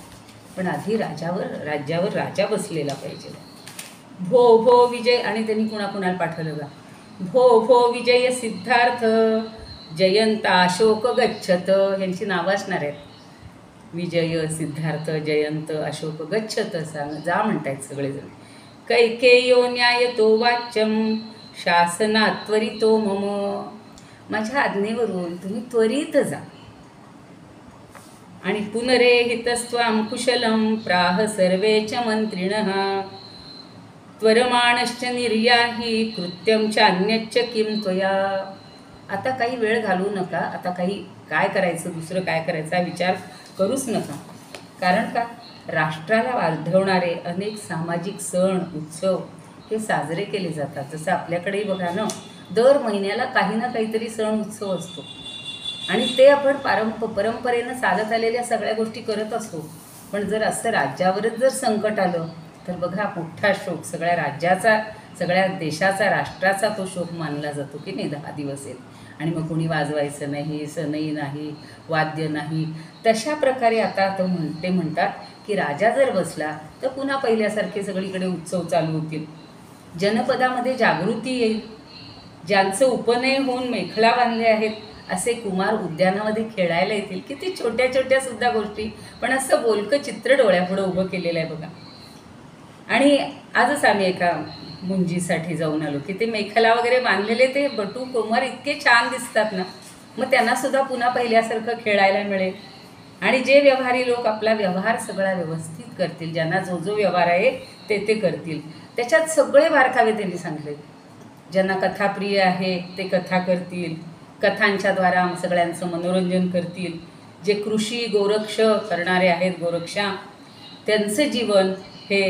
Speaker 2: पण आधी राज्यावर राजा बसलेला पाहिजे. भो भो विजय, आणि त्यांनी कुणाकुणाला पाठवलं का, भो भो विजय सिद्धार्थ जयंत अशोक गच्छत, यांची नावं असणार आहेत. विजय सिद्धार्थ जयंत अशोक गच्छत सांग जा म्हणतायत सगळेजण. कैकेयो न्याय तो वाच्यम शासनात त्वरितो मम, माझ्या आज्ञेवरून तुम्ही त्वरित जा. आणि पुनरे हितस्त्वां कुशलम प्राह सर्वे च मंत्रिणः त्वरमाणश्च निर्याही कृत्यं च अन्यच्च किं त्वया. आता काही वेळ घालवू नका, आता काय करायचं, दुसरं काय करायचा विचार करूच नका. कारण का, राष्ट्राला वाढवणारे अनेक सामाजिक सण उत्सव हे साजरे केले जातात. जसं आपल्याकडेही बघा ना, दर महिन्याला काही ना काहीतरी सण उत्सव असतो आणि ते आपण परंपरेनं चालत आलेल्या सगळ्या गोष्टी करत असतो. पण जर असं राज्यावरच जर संकट आलं तर बघा मोठा शोक, सगळ्या राज्याचा, सगळ्या देशाचा, राष्ट्राचा तो शोक मानला जातो की नाही. 10 दिवस आहेत आणि मग कोणी वाजवायचं नाही, सनई नाही, वाद्य नाही. तशा प्रकारे आता ते म्हणतात की राजा जर बसला तर पुन्हा पहिल्यासारखे सगळीकडे उत्सव चालू होतील, जनपदामध्ये जागृती येईल. ज्यांचं उपनयन होऊन मेखला बांधले आहेत असे कुमार उद्यानामध्ये खेळायला येतील. किती छोट्या छोट्या सुद्धा गोष्टी, पण असं बोलकं चित्र डोळ्यापुढं उभं केलेलं आहे बघा. आणि आजच आम्ही एका मुंजीसाठी जाऊन आलो की ते मेखला वगैरे बांधलेले ते बटू कुमार इतके छान दिसतात ना, मग त्यांनासुद्धा पुन्हा पहिल्यासारखं खेळायला मिळेल. आणि जे व्यवहारी लोक आपला व्यवहार सगळा व्यवस्थित करतील, ज्यांना जो जो व्यवहार आहे ते करतील, त्याच्यात सगळे बारकावे त्यांनी सांगले. ज्यांना कथाप्रिय आहे ते कथा करतील, कथांच्याद्वारा सगळ्यांचं मनोरंजन करतील. जे कृषी गोरक्ष करणारे आहेत, गोरक्षा, त्यांचं जीवन हे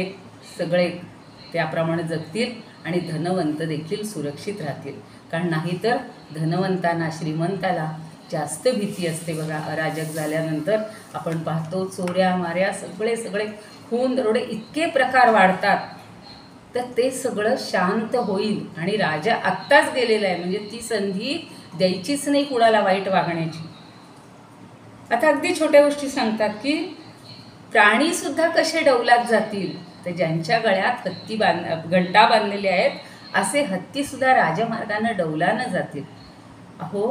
Speaker 2: सगळे त्याप्रमाणे जगतील आणि धनवंत देखील सुरक्षित राहतील. कारण नाहीतर धनवंतांना, श्रीमंताला जास्त भीती असते बघा. अराजक झाल्यानंतर आपण पाहतो चोऱ्या माऱ्या सगळे खून दरोडे इतके प्रकार वाढतात. तर ते सगळं शांत होईल आणि राजा आत्ताच गेलेला आहे, म्हणजे ती संधी द्यायचीच नाही कुणाला वाईट वागण्याची. आता अगदी छोट्या गोष्टी सांगतात की प्राणीसुद्धा कसे डौलात जातील. तर ज्यांच्या गळ्यात घंटा बांधलेले आहेत असे हत्तीसुद्धा राजमार्गानं डौलानं जातील. अहो,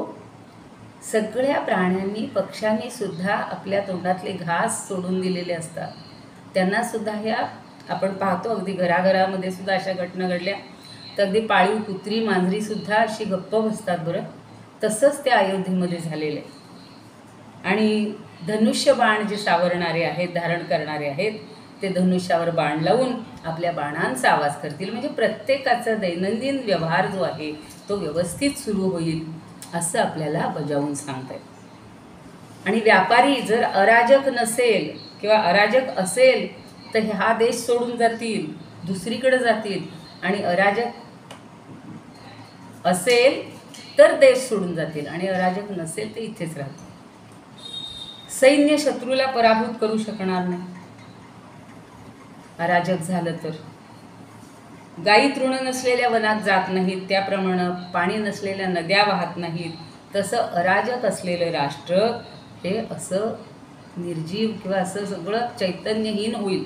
Speaker 2: सगळ्या प्राण्यांनी, पक्ष्यांनी सुद्धा आपल्या तोंडातले घास सोडून दिलेले असतात. त्यांनासुद्धा ह्या आपण पाहतो, अगदी घराघरामध्ये सुद्धा अशा घटना घडल्या. तर अगदी पाळीव कुत्री, मांजरीसुद्धा अशी गप्प बसतात बरं. तसंच त्या अयोध्येमध्ये झालेलं आहे. आणि धनुष्यबाण जे सावरणारे आहेत, धारण करणारे आहेत, ते धनुष्यावर बाण लावून आपल्या बाणांचा आवाज करतील. म्हणजे प्रत्येकाचा दैनंदिन व्यवहार जो आहे तो व्यवस्थित सुरू होईल असं आपल्याला बजावून सांगत आहेत. आणि व्यापारी जर अराजक नसेल किंवा अराजक असेल तर हा देश सोडून जातील, दुसरीकडे जातील. आणि अराजक असेल तर देश सोडून जातील आणि अराजक नसेल तर इथेच राहतील. सैन्य शत्रूला पराभूत करू शकणार नाही अराजक झालं तर. गायी तृण नसलेल्या वनात जात नाहीत, त्याप्रमाणे पाणी नसलेल्या नद्या वाहत नाहीत. तसं अराजक असलेलं राष्ट्र हे असं निर्जीव किंवा असं सगळं चैतन्यहीन होईल.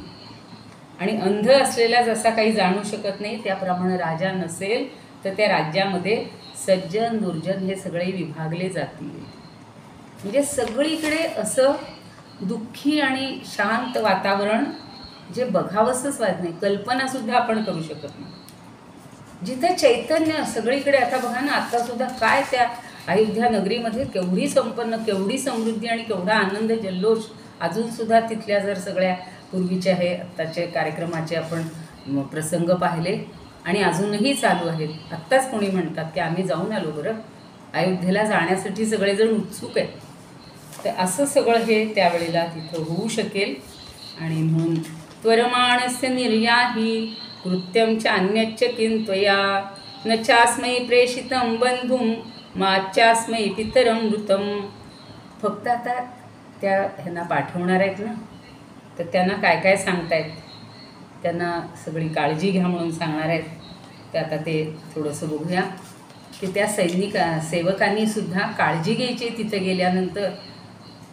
Speaker 2: आणि अंध असलेला जसा काही जाणू शकत नाही त्याप्रमाणे राजा नसेल तर त्या राज्यामध्ये सज्जन दुर्जन हे सगळे विभागले जातील. म्हणजे सगळीकडे असं दुःखी आणि शांत वातावरण जे बघावंसंच वाटत नाही, कल्पनासुद्धा आपण करू शकत नाही. जिथे चैतन्य सगळीकडे. आता बघा ना, आत्तासुद्धा काय त्या अयोध्या नगरीमध्ये केवढी संपन्न, केवढी समृद्धी आणि केवढा आनंद जल्लोष. अजूनसुद्धा तिथल्या जर सगळ्या पूर्वीचे हे आत्ताचे कार्यक्रमाचे आपण प्रसंग पाहिले आणि अजूनही चालू आहेत. आत्ताच कोणी म्हणतात की आम्ही जाऊन आलो बरं, अयोध्येला जाण्यासाठी सगळेजण उत्सुक आहेत. तर असं सगळं हे त्यावेळेला तिथं होऊ शकेल. आणि म्हणून त्वरमाणस्य निर्याही कृत्यं च अन्यच्च किंत्वया न चास्मै प्रेषितं बंधुं माच्चास्मै पितरं मृतं. फक्त आता त्या ह्यांना पाठवणार आहेत ना, तर त्यांना काय काय सांगतायत, त्यांना सगळी काळजी घ्या म्हणून सांगणार आहेत. तर आता ते थोडंसं बघूया की त्या सेवकांनीसुद्धा काळजी घ्यायची तिथे गेल्यानंतर.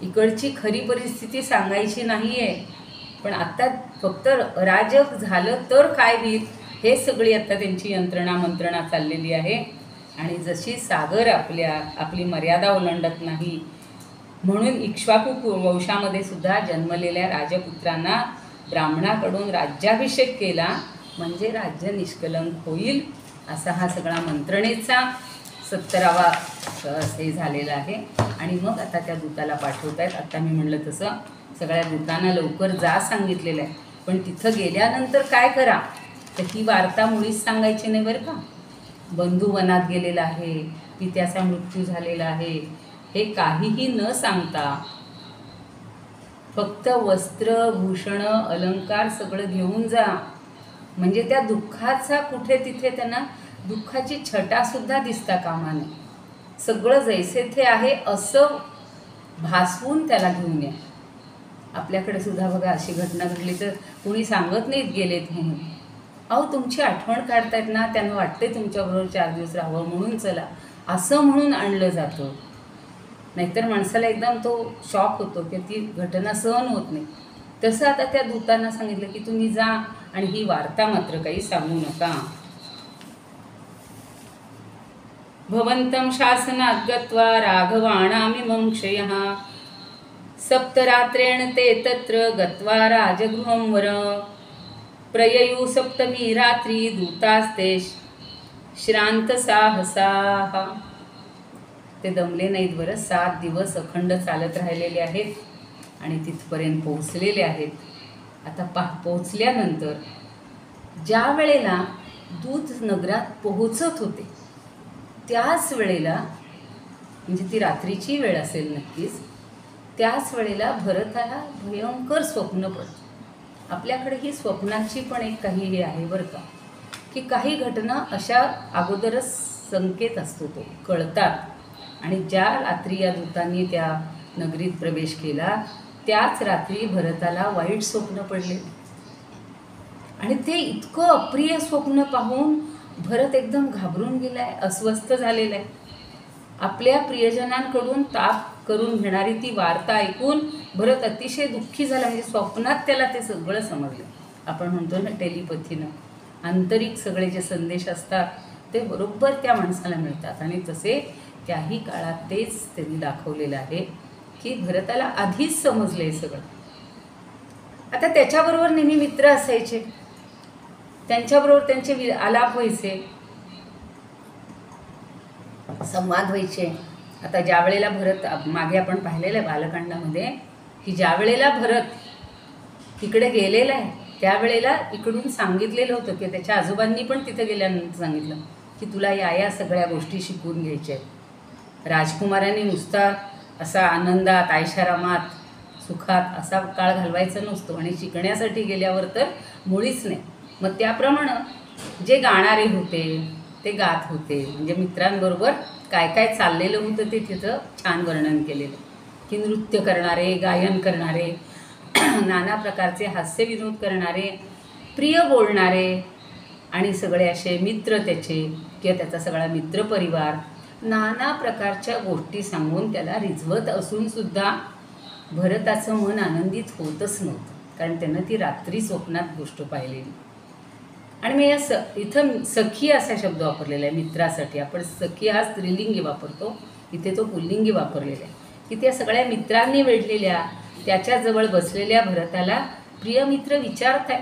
Speaker 2: इकडची खरी परिस्थिती सांगायची नाही आहे, पण आत्ता फक्त अराजक झालं तर काय होईल हे सगळी आत्ता त्यांची मंत्रणा चाललेली आहे. आणि जशी सागर आपली मर्यादा ओलांडत नाही म्हणून इक्ष्वाकू वंशामध्ये सुद्धा जन्मलेल्या राजपुत्रांना ब्राह्मणाकडून राज्याभिषेक केला म्हणजे राज्य निष्कलंक होईल, असा हा सगळा मंत्रणेचा 70वा हे झालेला आहे. आणि मग आता त्या दूताला पाठवत आहेत. आता मी म्हणलं तसं सगळ्या दूतांना लवकर जा सांगितलेलं आहे, पण तिथं गेल्यानंतर काय करा, तर ही वार्ता मुळीच सांगायची नाही बरं का. बंधू वनात गेलेला आहे, पित्याचा मृत्यू झालेला आहे, हे काहीही न सांगता फक्त वस्त्र भूषण अलंकार सगळं घेऊन जा. म्हणजे त्या दुःखाचा कुठे तिथे त्यांना दुःखाची छटासुद्धा दिसता कामा नये. सगळं जैसे ते आहे असं भासवून त्याला घेऊन या. आपल्याकडे सुद्धा बघा अशी घटना घडली तर कोणी सांगत नाहीत गेलेत म्हणून. अहो तुमची आठवण काढतायत ना, त्यांना वाटते तुमच्याबरोबर 4 दिवस राहावं म्हणून चला असं म्हणून आणलं जातं. नाहीतर माणसाला एकदम तो शॉक होतो की ती घटना सहन होत नाही. तसं आता त्या दूतांना सांगितलं की तुम्ही जा आणि ही वार्ता मात्र काही सांगू नका. भवन्तं शासनात् गत्वा राघवाणामिमं क्षयः सप्तरात्रेण ते तत्र गत्वा राजगृहं वर प्रययु सप्तमी रात्री दूतास्ते श्रांत साहसाः. ते दमले नाहीत बरं. 7 दिवस अखंड चालत राहिलेले आहेत आणि तिथपर्यंत पोहोचलेले आहेत. आता पोहोचल्यानंतर ज्या वेळेला दूत नगरात पोहोचत होते त्याच वेळेला, म्हणजे ती रात्रीची वेळ असेल नक्कीच, त्याच वेळेला भरताला भयंकर स्वप्न पडतं. आपल्याकडे ही स्वप्नाची पण एक काही हे आहे बरं का, की काही घटना अशा अगोदरच संकेत असतो, तो कळतात. आणि ज्या रात्री या दूतांनी त्या नगरीत प्रवेश केला त्याच रात्री भरताला वाईट स्वप्न पडले. आणि ते इतकं अप्रिय स्वप्न पाहून भरत एकदम घाबरून गेलाय, अस्वस्थ झालेला आहे. आपल्या प्रियजनांकडून ताप करून घेणारी ती वार्ता ऐकून भरत अतिशय दुःखी झाला. म्हणजे स्वप्नात त्याला ते सगळं समजलं. आपण म्हणतो ना टेलिपथीनं, आंतरिक सगळे जे संदेश असतात ते बरोबर त्या माणसाला मिळतात. आणि तसे त्याही काळात तेच त्यांनी दाखवलेलं आहे की भरताला आधीच समजलं हे सगळं. आता त्याच्याबरोबर नेहमी मित्र असायचे, त्यांच्याबरोबर त्यांचे आलाप व्हायचे, संवाद व्हायचे. आता ज्या वेळेला भरत, मागे आपण पाहिलेलं आहे बालकांडामध्ये, की ज्या वेळेला भरत तिकडे गेलेला आहे त्यावेळेला इकडून सांगितलेलं होतं की त्याच्या आजोबांनी पण तिथे गेल्यानंतर सांगितलं की तुला या सगळ्या गोष्टी शिकून घ्यायच्या आहेत. राजकुमारांनी नुसता असा आनंदात ऐशारामात सुखात असा काळ घालवायचा नसतो आणि शिकण्यासाठी गेल्यावर तर मुळीच नाही. मग त्याप्रमाणे जे गाणारे होते ते गात होते, म्हणजे मित्रांबरोबर काय काय चाललेलं होतं ते तिथं छान वर्णन केलेलं, की नृत्य करणारे, गायन करणारे, नाना प्रकारचे हास्यविनोद करणारे, प्रिय बोलणारे आणि सगळे असे मित्र त्याचे किंवा त्याचा सगळा मित्रपरिवार नाना प्रकारच्या गोष्टी सांगून त्याला रिझवत असूनसुद्धा भरताचं मन आनंदित होतच नव्हतं, कारण त्यानं ती रात्री स्वप्नात गोष्ट पाहिलेली. आणि मी इथं सखी असा शब्द वापरलेला आहे मित्रासाठी. आपण सखी हा स्त्रीलिंगी वापरतो, इथे तो पुल्लिंगी वापरलेला आहे. की त्या सगळ्या मित्रांनी वेढलेल्या त्याच्याजवळ बसलेल्या भरताला प्रिय मित्र विचारत आहे,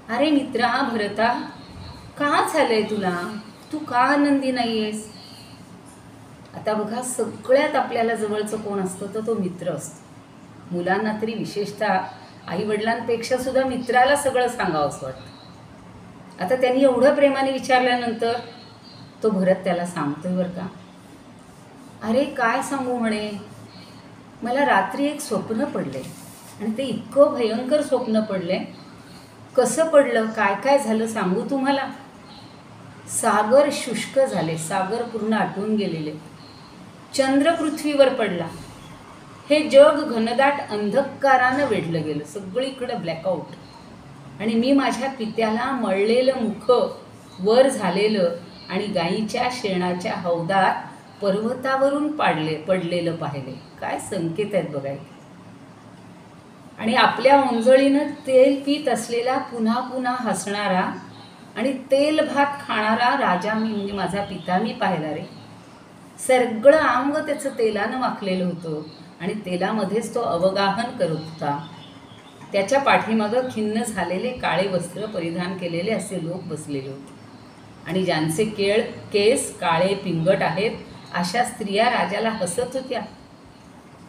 Speaker 2: अरे मित्रा भरता, का झालंय तुला? तू का आनंदी नाही आहेस? आता बघा, सगळ्यात आपल्याला जवळचं कोण असतं तर तो मित्र असतो. मुलांना तरी विशेषतः आईवडिलांपेक्षा सुद्धा मित्राला सगळं सांगावं असं वाटतं. आता त्यांनी एवढं प्रेमाने विचारल्यानंतर तो भरत त्याला सांगतोय बरं का, अरे काय सांगू म्हणे, मला रात्री एक स्वप्न पडले आणि ते इतकं भयंकर स्वप्न पडले. कसं पडलं, काय काय झालं सांगू तुम्हाला? सागर शुष्क झाले, सागर पूर्ण आटून गेलेले. चंद्र पृथ्वीवर पडला. हे जग घनदाट अंधकारानं वेढलं गेलं, सगळीकडं ब्लॅकआउट. आणि मी माझ्या पित्याला मळलेलं मुख वर झालेलं आणि गाईच्या शेणाच्या हौदात पर्वतावरून पडलेलं पाहिले. काय संकेत आहेत बघाय. आणि आपल्या ओंजळीनं तेल पीत असलेला, पुन्हा पुन्हा हसणारा आणि तेल भात खाणारा राजा मी, म्हणजे माझा पिता मी पाहिला रे. सगळं अंग त्याचं तेलानं वाकलेलं होतं आणि तेलामध्येच तो अवगाहन करत होता. त्याच्या पाठीमागं खिन्न झालेले काळे वस्त्र परिधान केलेले असे लोक बसलेले होते आणि ज्यांचे केस काळे पिंगट आहेत अशा स्त्रिया राजाला हसत होत्या.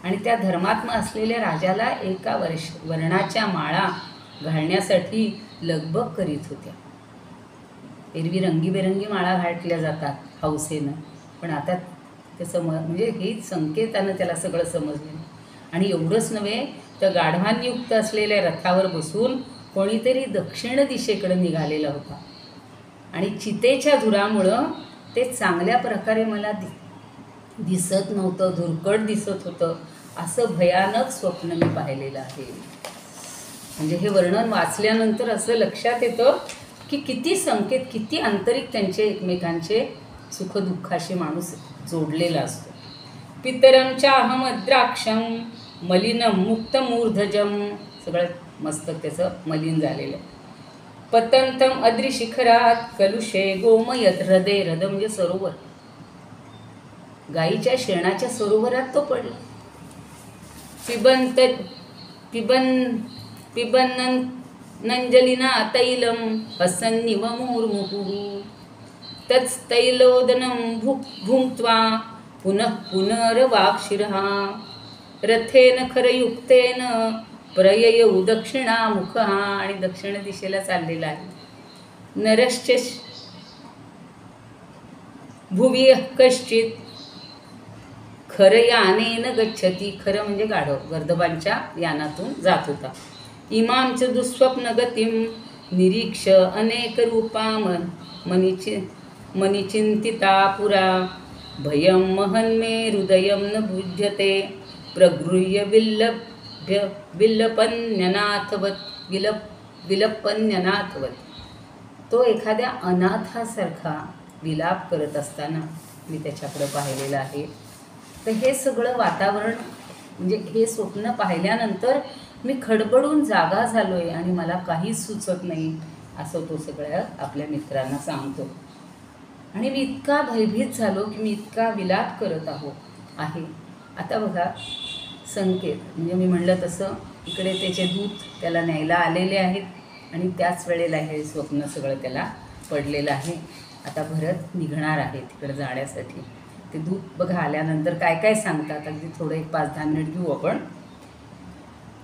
Speaker 2: आणि त्या धर्मात्मा असलेल्या राजाला एका वर्णाच्या माळा घालण्यासाठी लगबग करीत होत्या. एरवी रंगीबेरंगी माळा घातल्या जातात हौसेनं, पण आता ते म्हणजे हे संकेतानं त्याला सगळं समजलं. आणि एवढंच नव्हे तर गाढवांयुक्त असलेल्या रथावर बसून कोणीतरी दक्षिण दिशेकडे निघालेला होता आणि चितेच्या धुरामुळं ते चांगल्या प्रकारे मला दिसत नव्हतं, धुरकट दिसत होतं. असं भयानक स्वप्न मी पाहिलेलं आहे. म्हणजे हे वर्णन वाचल्यानंतर असं लक्षात येतं की किती संकेत, किती आंतरिक त्यांचे एकमेकांचे सुखदुःखाशी माणूस जोडलेला असतो. पितरंच्या अहमद्राक्षम मलिनम मुक्तमूर्धजम, सगळं मस्तक त्याचं मलिन झालेलं. पतंतम अद्रिशिखरात कलुषे गोमयत हृदय, हृदय म्हणजे सरोवर, गाईच्या शेणाच्या सरोवरात तो पडला. पिबन्नंजलिना तैलम हसन्निव मुहुर्मुहुः तत्तैलोदनं भुङ्क्त्वा पुनः पुनरवाक्षिरः रथेन खरयुक्तेन प्रययौ दक्षिणामुखः. आणि दक्षिण दिशेला चाललेला आहे. नरश्च भुवी कश्चित खरयानेन गच्छती, खरं म्हणजे गाढव, गर्दबांच्या यानातून जात होता. इमांच दुःस्वप्न गतिम निरीक्ष अनेक रूपा मनिचिंतिता पुरा भयं महन्मे हृदयं न बुध्यते प्रगृह्य विलपन्यनाथवत. तो एखाद्या अनाथासारखा विलाप करत असताना मी त्याच्याकडे पाहिलेलं आहे. तर हे सगळं वातावरण, म्हणजे हे स्वप्न पाहिल्यानंतर मी खडबडून जागा झालो आहे आणि मला काहीच सुचत नाही, असं तो सगळ्या आपल्या मित्रांना सांगतो. आणि मी इतका भयभीत झालो की मी इतका विलाप करत आहे. आता बघा संकेत, म्हणजे मी म्हणलं तसं इकडे त्याचे दूत त्याला न्यायला आलेले आहेत आणि त्याच वेळेला हे स्वप्न सगळं त्याला पडलेलं आहे. आता भरत निघणार आहे तिकडे जाण्यासाठी. ते दूत बघा आल्यानंतर काय काय सांगतात, अगदी थोडं एक 5-10 मिनिट घेऊ आपण.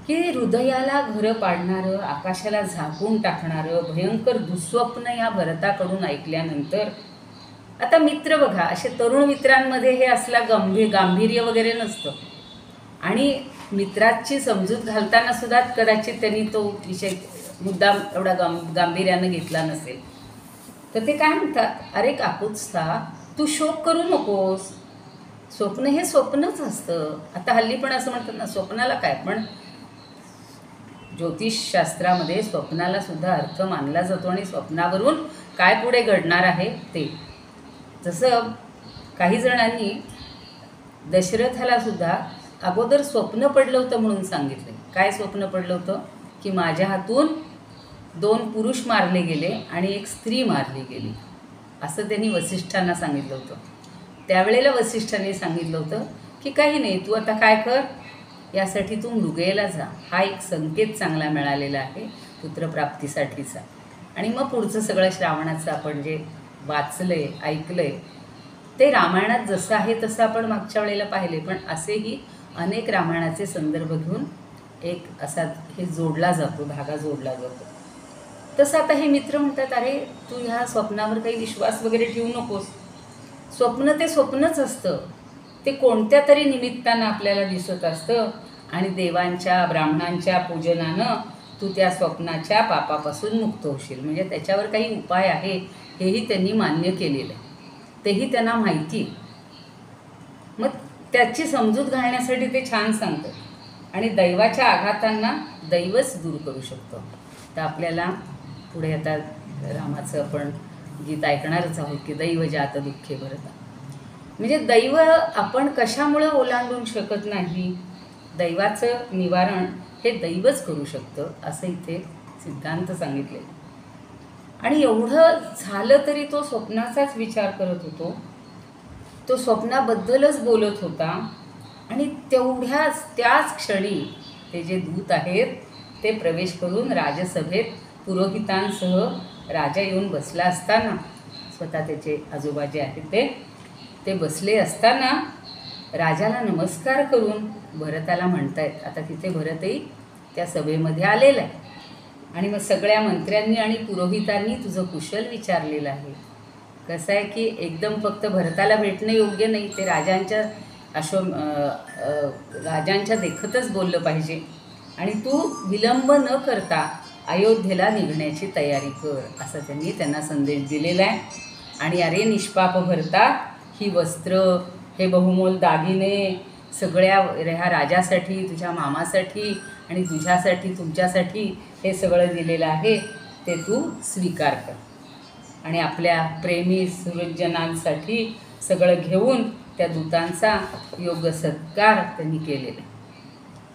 Speaker 2: की हृदयाला घरं पाडणारं, आकाशाला झाकून टाकणारं भयंकर दुःस्वप्न या भरताकडून ऐकल्यानंतर, आता मित्र बघा, असे तरुण मित्रांमध्ये हे असला गांभीर्य वगैरे नसतं आणि मित्राची समजूत घालताना सुद्धा कदाचित त्यांनी तो विषय मुद्दाम एवढा गांभीर्यानं घेतला नसेल. तर ते काय म्हणतात, अरे काकुत्स्था, तू शोक करू नकोस, स्वप्न हे स्वप्नच असतं. आता हल्ली पण असं म्हणतात ना, स्वप्नाला काय, पण ज्योतिषशास्त्रामध्ये स्वप्नाला सुद्धा अर्थ मानला जातो आणि स्वप्नावरून काय पुढे घडणार आहे ते. जसं काही जणांनी दशरथाला सुद्धा अगोदर स्वप्न पडलं होतं म्हणून सांगितलं. काय स्वप्न पडलं होतं की माझ्या हातून 2 पुरुष मारले गेले आणि 1 स्त्री मारली गेली, असं त्यांनी वसिष्ठांना सांगितलं होतं. त्यावेळेला वसिष्ठांनी सांगितलं होतं की काही नाही, तू आता काय कर, यासाठी तू मृगेला जा. हा एक संकेत चांगला मिळालेला आहे पुत्रप्राप्तीसाठीचा. आणि मग पुढचं सगळं श्रावणाचं आपण जे वाचलंय ऐकलंय ते रामायणात जसं आहे तसं आपण मागच्या वेळेला पाहिले, पण असेही अनेक रामायणाचे संदर्भ घेऊन एक असा हे जोडला जातो, धागा जोडला जातो. तसं आता हे मित्र म्हणतात, अरे तू ह्या स्वप्नावर काही विश्वास वगैरे ठेवू नकोस. स्वप्न ते स्वप्नच असतं, ते कोणत्या तरी निमित्तानं आपल्याला दिसत असतं आणि देवांच्या ब्राह्मणांच्या पूजनानं तू त्या स्वप्नाच्या पापापासून मुक्त होशील. म्हणजे त्याच्यावर काही उपाय आहे हेही त्यांनी मान्य केलेलं आहे, तेही त्यांना माहिती. मग त्याची समजूत घालण्यासाठी ते छान सांगतं आणि दैवाच्या आघातांना दैवच दूर करू शकतो. तर आपल्याला पुढे आता रामाचं आपण गीत ऐकणारच आहोत की दैव जात दुःखे भरता. म्हणजे दैव आपण कशामुळे ओलांडून शकत नाही, दैवाचं निवारण हे दैवच करू शकतं असं इथे सिद्धांत सांगितले. आणि एवढं झालं तरी तो स्वप्नाचाच विचार करत होतो, तो स्वप्नाबद्दलच बोलत होता. आणि त्याच क्षणी ते जे दूत आहेत ते प्रवेश करून राजसभेत पुरोहितांसह राजा येऊन बसला असताना, स्वतः त्याचे आजोबा जे आहेत ते बसले असताना राजाला नमस्कार करून भरताला म्हणतायत. आता तिथे भरतही त्या सभेमध्ये आलेला आहे आणि मग सगळ्या मंत्र्यांनी आणि पुरोहितांनी तुझं कुशल विचारलेलं आहे. कसं आहे की एकदम फक्त भरताला भेटणं योग्य नाही, ते राजांच्या देखतच बोललं पाहिजे. आणि तू विलंब न करता अयोध्येला निघण्याची तयारी कर असा त्यांना संदेश दिलेला आहे. आणि अरे निष्पाप भरता, ही वस्त्र, हे बहुमोल दागिने सगळ्या ह्या राजासाठी, तुझ्या मामासाठी आणि तुझ्यासाठी, तुमच्यासाठी हे सगळं दिलेलं आहे, ते तू स्वीकार कर. आणि आपल्या प्रेमी सुहृदजनांसाठी सगळं घेऊन त्या दूतांचा योग्य सत्कार त्यांनी केलेला.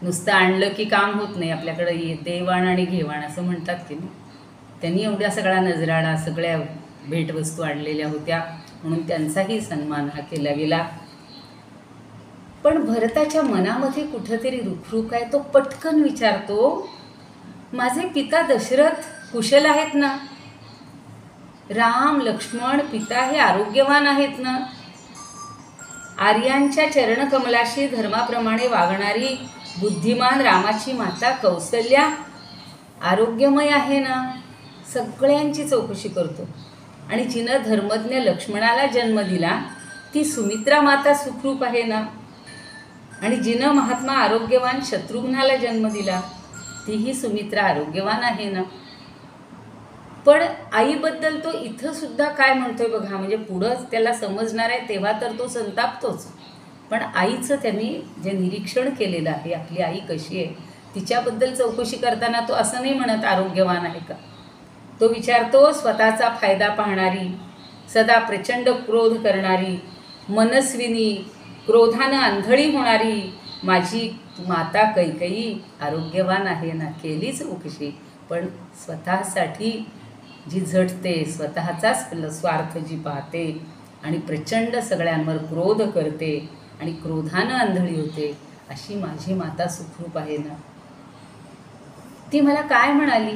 Speaker 2: नुसतं आणलं की काम होत नाही, आपल्याकडं देवाण आणि घेवाण असं म्हणतात की नाही. त्यांनी एवढ्या सगळा नजराणा, सगळ्या भेटवस्तू आणलेल्या होत्या म्हणून त्यांचाही सन्मान हा केला गेला. पण भरताच्या मनामध्ये कुठंतरी रुखरुख आहे. तो पटकन विचारतो, माझे पिता दशरथ कुशल आहेत ना? राम लक्ष्मण पिता हे आरोग्यवान आहेत ना? आर्यांच्या चरणकमलाशी धर्माप्रमाणे वागणारी बुद्धिमान रामाची माता कौसल्या आरोग्यमय आहे ना? सगळ्यांची चौकशी करतो. आणि जिनं धर्मज्ञ लक्ष्मणाला जन्म दिला ती सुमित्रा माता सुखरूप आहे ना? आणि जिनं महात्मा आरोग्यवान शत्रुघ्नाला जन्म दिला तीही सुमित्रा आरोग्यवान आहे ना? पण आईबद्दल तो इथं सुद्धा काय म्हणतोय बघा. म्हणजे पुढंच त्याला समजणार आहे तेव्हा तर तो संतापतोच, पण आईचं त्यांनी जे निरीक्षण केलेलं आहे, आपली आई कशी आहे तिच्याबद्दल चौकशी करताना तो असं नाही म्हणत आरोग्यवान आहे का. तो विचारतो, स्वतःचा फायदा पाहणारी, सदा प्रचंड क्रोध करणारी, मनस्विनी, क्रोधानं आंधळी होणारी माझी माता कैकेयी आरोग्यवान आहे ना? केली चौकशी, पण स्वतःसाठी जी झटते, स्वतःचाच स्वार्थ जी पाहते आणि प्रचंड सगळ्यांवर क्रोध करते आणि क्रोधानं आंधळी होते, अशी माझी माता सुखरूप आहे ना? ती मला काय म्हणाली?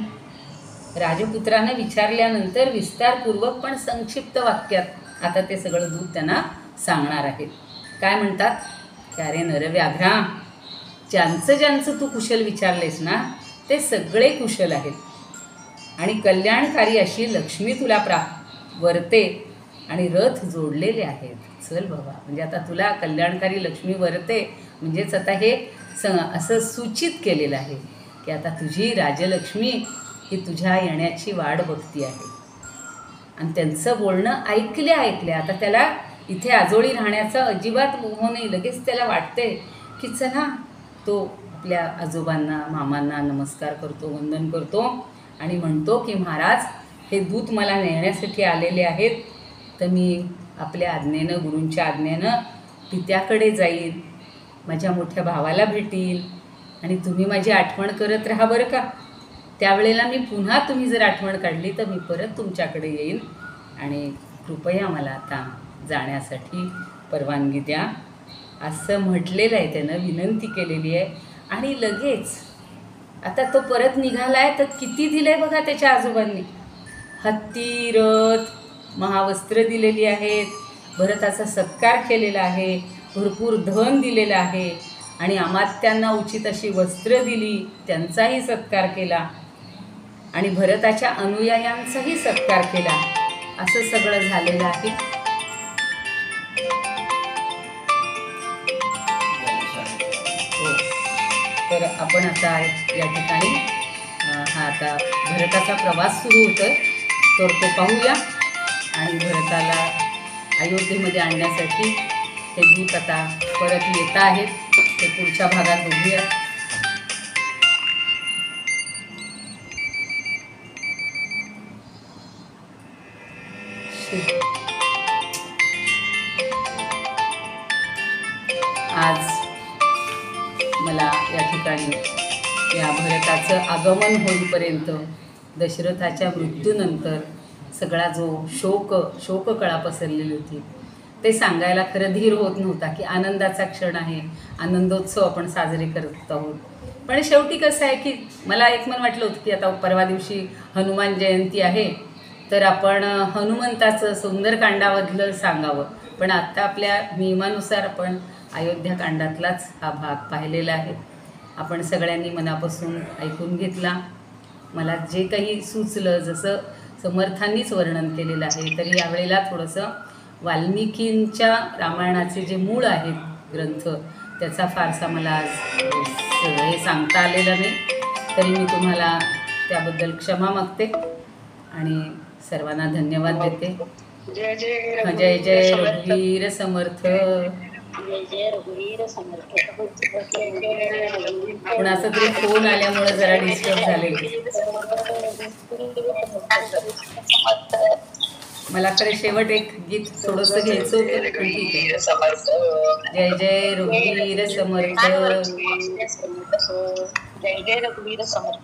Speaker 2: राजपुत्रानं विचारल्यानंतर विस्तारपूर्वक पण संक्षिप्त वाक्यात आता ते सगळं दूत त्यांना सांगणार आहेत. काय म्हणतात की अरे नरव्याघ्रा, ज्यांचं तू कुशल विचारलेस ना ते सगळे कुशल आहेत आणि कल्याणकारी अशी लक्ष्मी तुला वरते आणि रथ जोडलेले आहेत. चल बाबा, म्हणजे आता तुला कल्याणकारी लक्ष्मी वरते म्हणजेच आता हे असं सूचित केलेलं आहे की आता तुझी राजलक्ष्मी ही तुझ्या येण्याची वाट बघती आहे. आणि त्यांचं बोलणं ऐकल्या आता त्याला इथे आजोळी राहण्याचा अजिबात मोह नाही. लगेच त्याला वाटते की चला, तो आपल्या आजोबांना मामांना नमस्कार करतो, वंदन करतो आणि म्हणतो की महाराज, हे दूत मला नेण्यासाठी आलेले आहेत, तर मी आपल्या आज्ञेनं, गुरूंच्या आज्ञेनं पित्याकडे जाईल, माझ्या मोठ्या भावाला भेटील आणि तुम्ही माझी आठवण करत राहा बरं का. त्यावेळेला मी पुन्हा, तुम्ही जर आठवण काढली तर मी परत तुमच्याकडे येईल आणि कृपया मला आता जाण्यासाठी परवानगी द्या, असं म्हटलेलं आहे त्यानं, विनंती केलेली आहे. आणि लगेच आता तो परत निघाला आहे तर किती दिलं आहे बघा त्याच्या आजोबांनी. हत्ती, रथ, महावस्त्र दिलेली आहेत, भरताचा सत्कार केलेला आहे, भरपूर धन दिलेलं आहे आणि अमात्यांना उचित अशी वस्त्र दिली, त्यांचाही सत्कार केला आणि भरताच्या अनुयायांचाही सत्कार केला. असं सगळं झालेलं आहे. हो, तर आपण आता या ठिकाणी हा आता भरताचा प्रवास सुरू होतोय, तर तो पाहूया. आणि भरताला अयोध्येमध्ये आणण्यासाठी हे दूत आता परत येत आहेत, ते पुढच्या भागात बघूया. आज मला या ठिकाणी या भरताचं आगमन होईपर्यंत, दशरथाच्या मृत्यूनंतर सगळा जो शोककळा पसरलेली होती ते सांगायला खरं धीर होत नव्हता की आनंदाचा क्षण आहे, आनंदोत्सव आपण साजरे करत आहोत. पण शेवटी कसं आहे की मला एक मन वाटलं होतं की आता परवा दिवशी हनुमान जयंती आहे, तर आपण हनुमंताचं सुंदरकांडामधलं सांगावं. पण आत्ता आपल्या नियमानुसार आपण अयोध्याकांडातलाच हा भाग पाहिलेला आहे. आपण सगळ्यांनी मनापासून ऐकून घेतला. मला जे काही सुचलं, जसं समर्थांनीच वर्णन केलेलं आहे, तर यावेळेला थोडंसं वाल्मिकींच्या रामायणाचे जे मूळ आहेत ग्रंथ, त्याचा फारसा मला आज हे सांगता आलेलं नाही, तरी मी तुम्हाला त्याबद्दल क्षमा मागते आणि सर्वांना धन्यवाद देते.
Speaker 1: जय जय
Speaker 2: जय जय रघुवीर समर्थ.
Speaker 1: जय जय रघुवीर समर्थ.
Speaker 2: कुणाचा तरी फोन आल्यामुळे जरा डिस्टर्ब झाले. मला खरं शेवट एक गीत थोडंसं घ्यायचं होतं, पण ठीक आहे. जय जय रघुवीर समर्थ.
Speaker 1: जय जय रघुवीर समर्थ.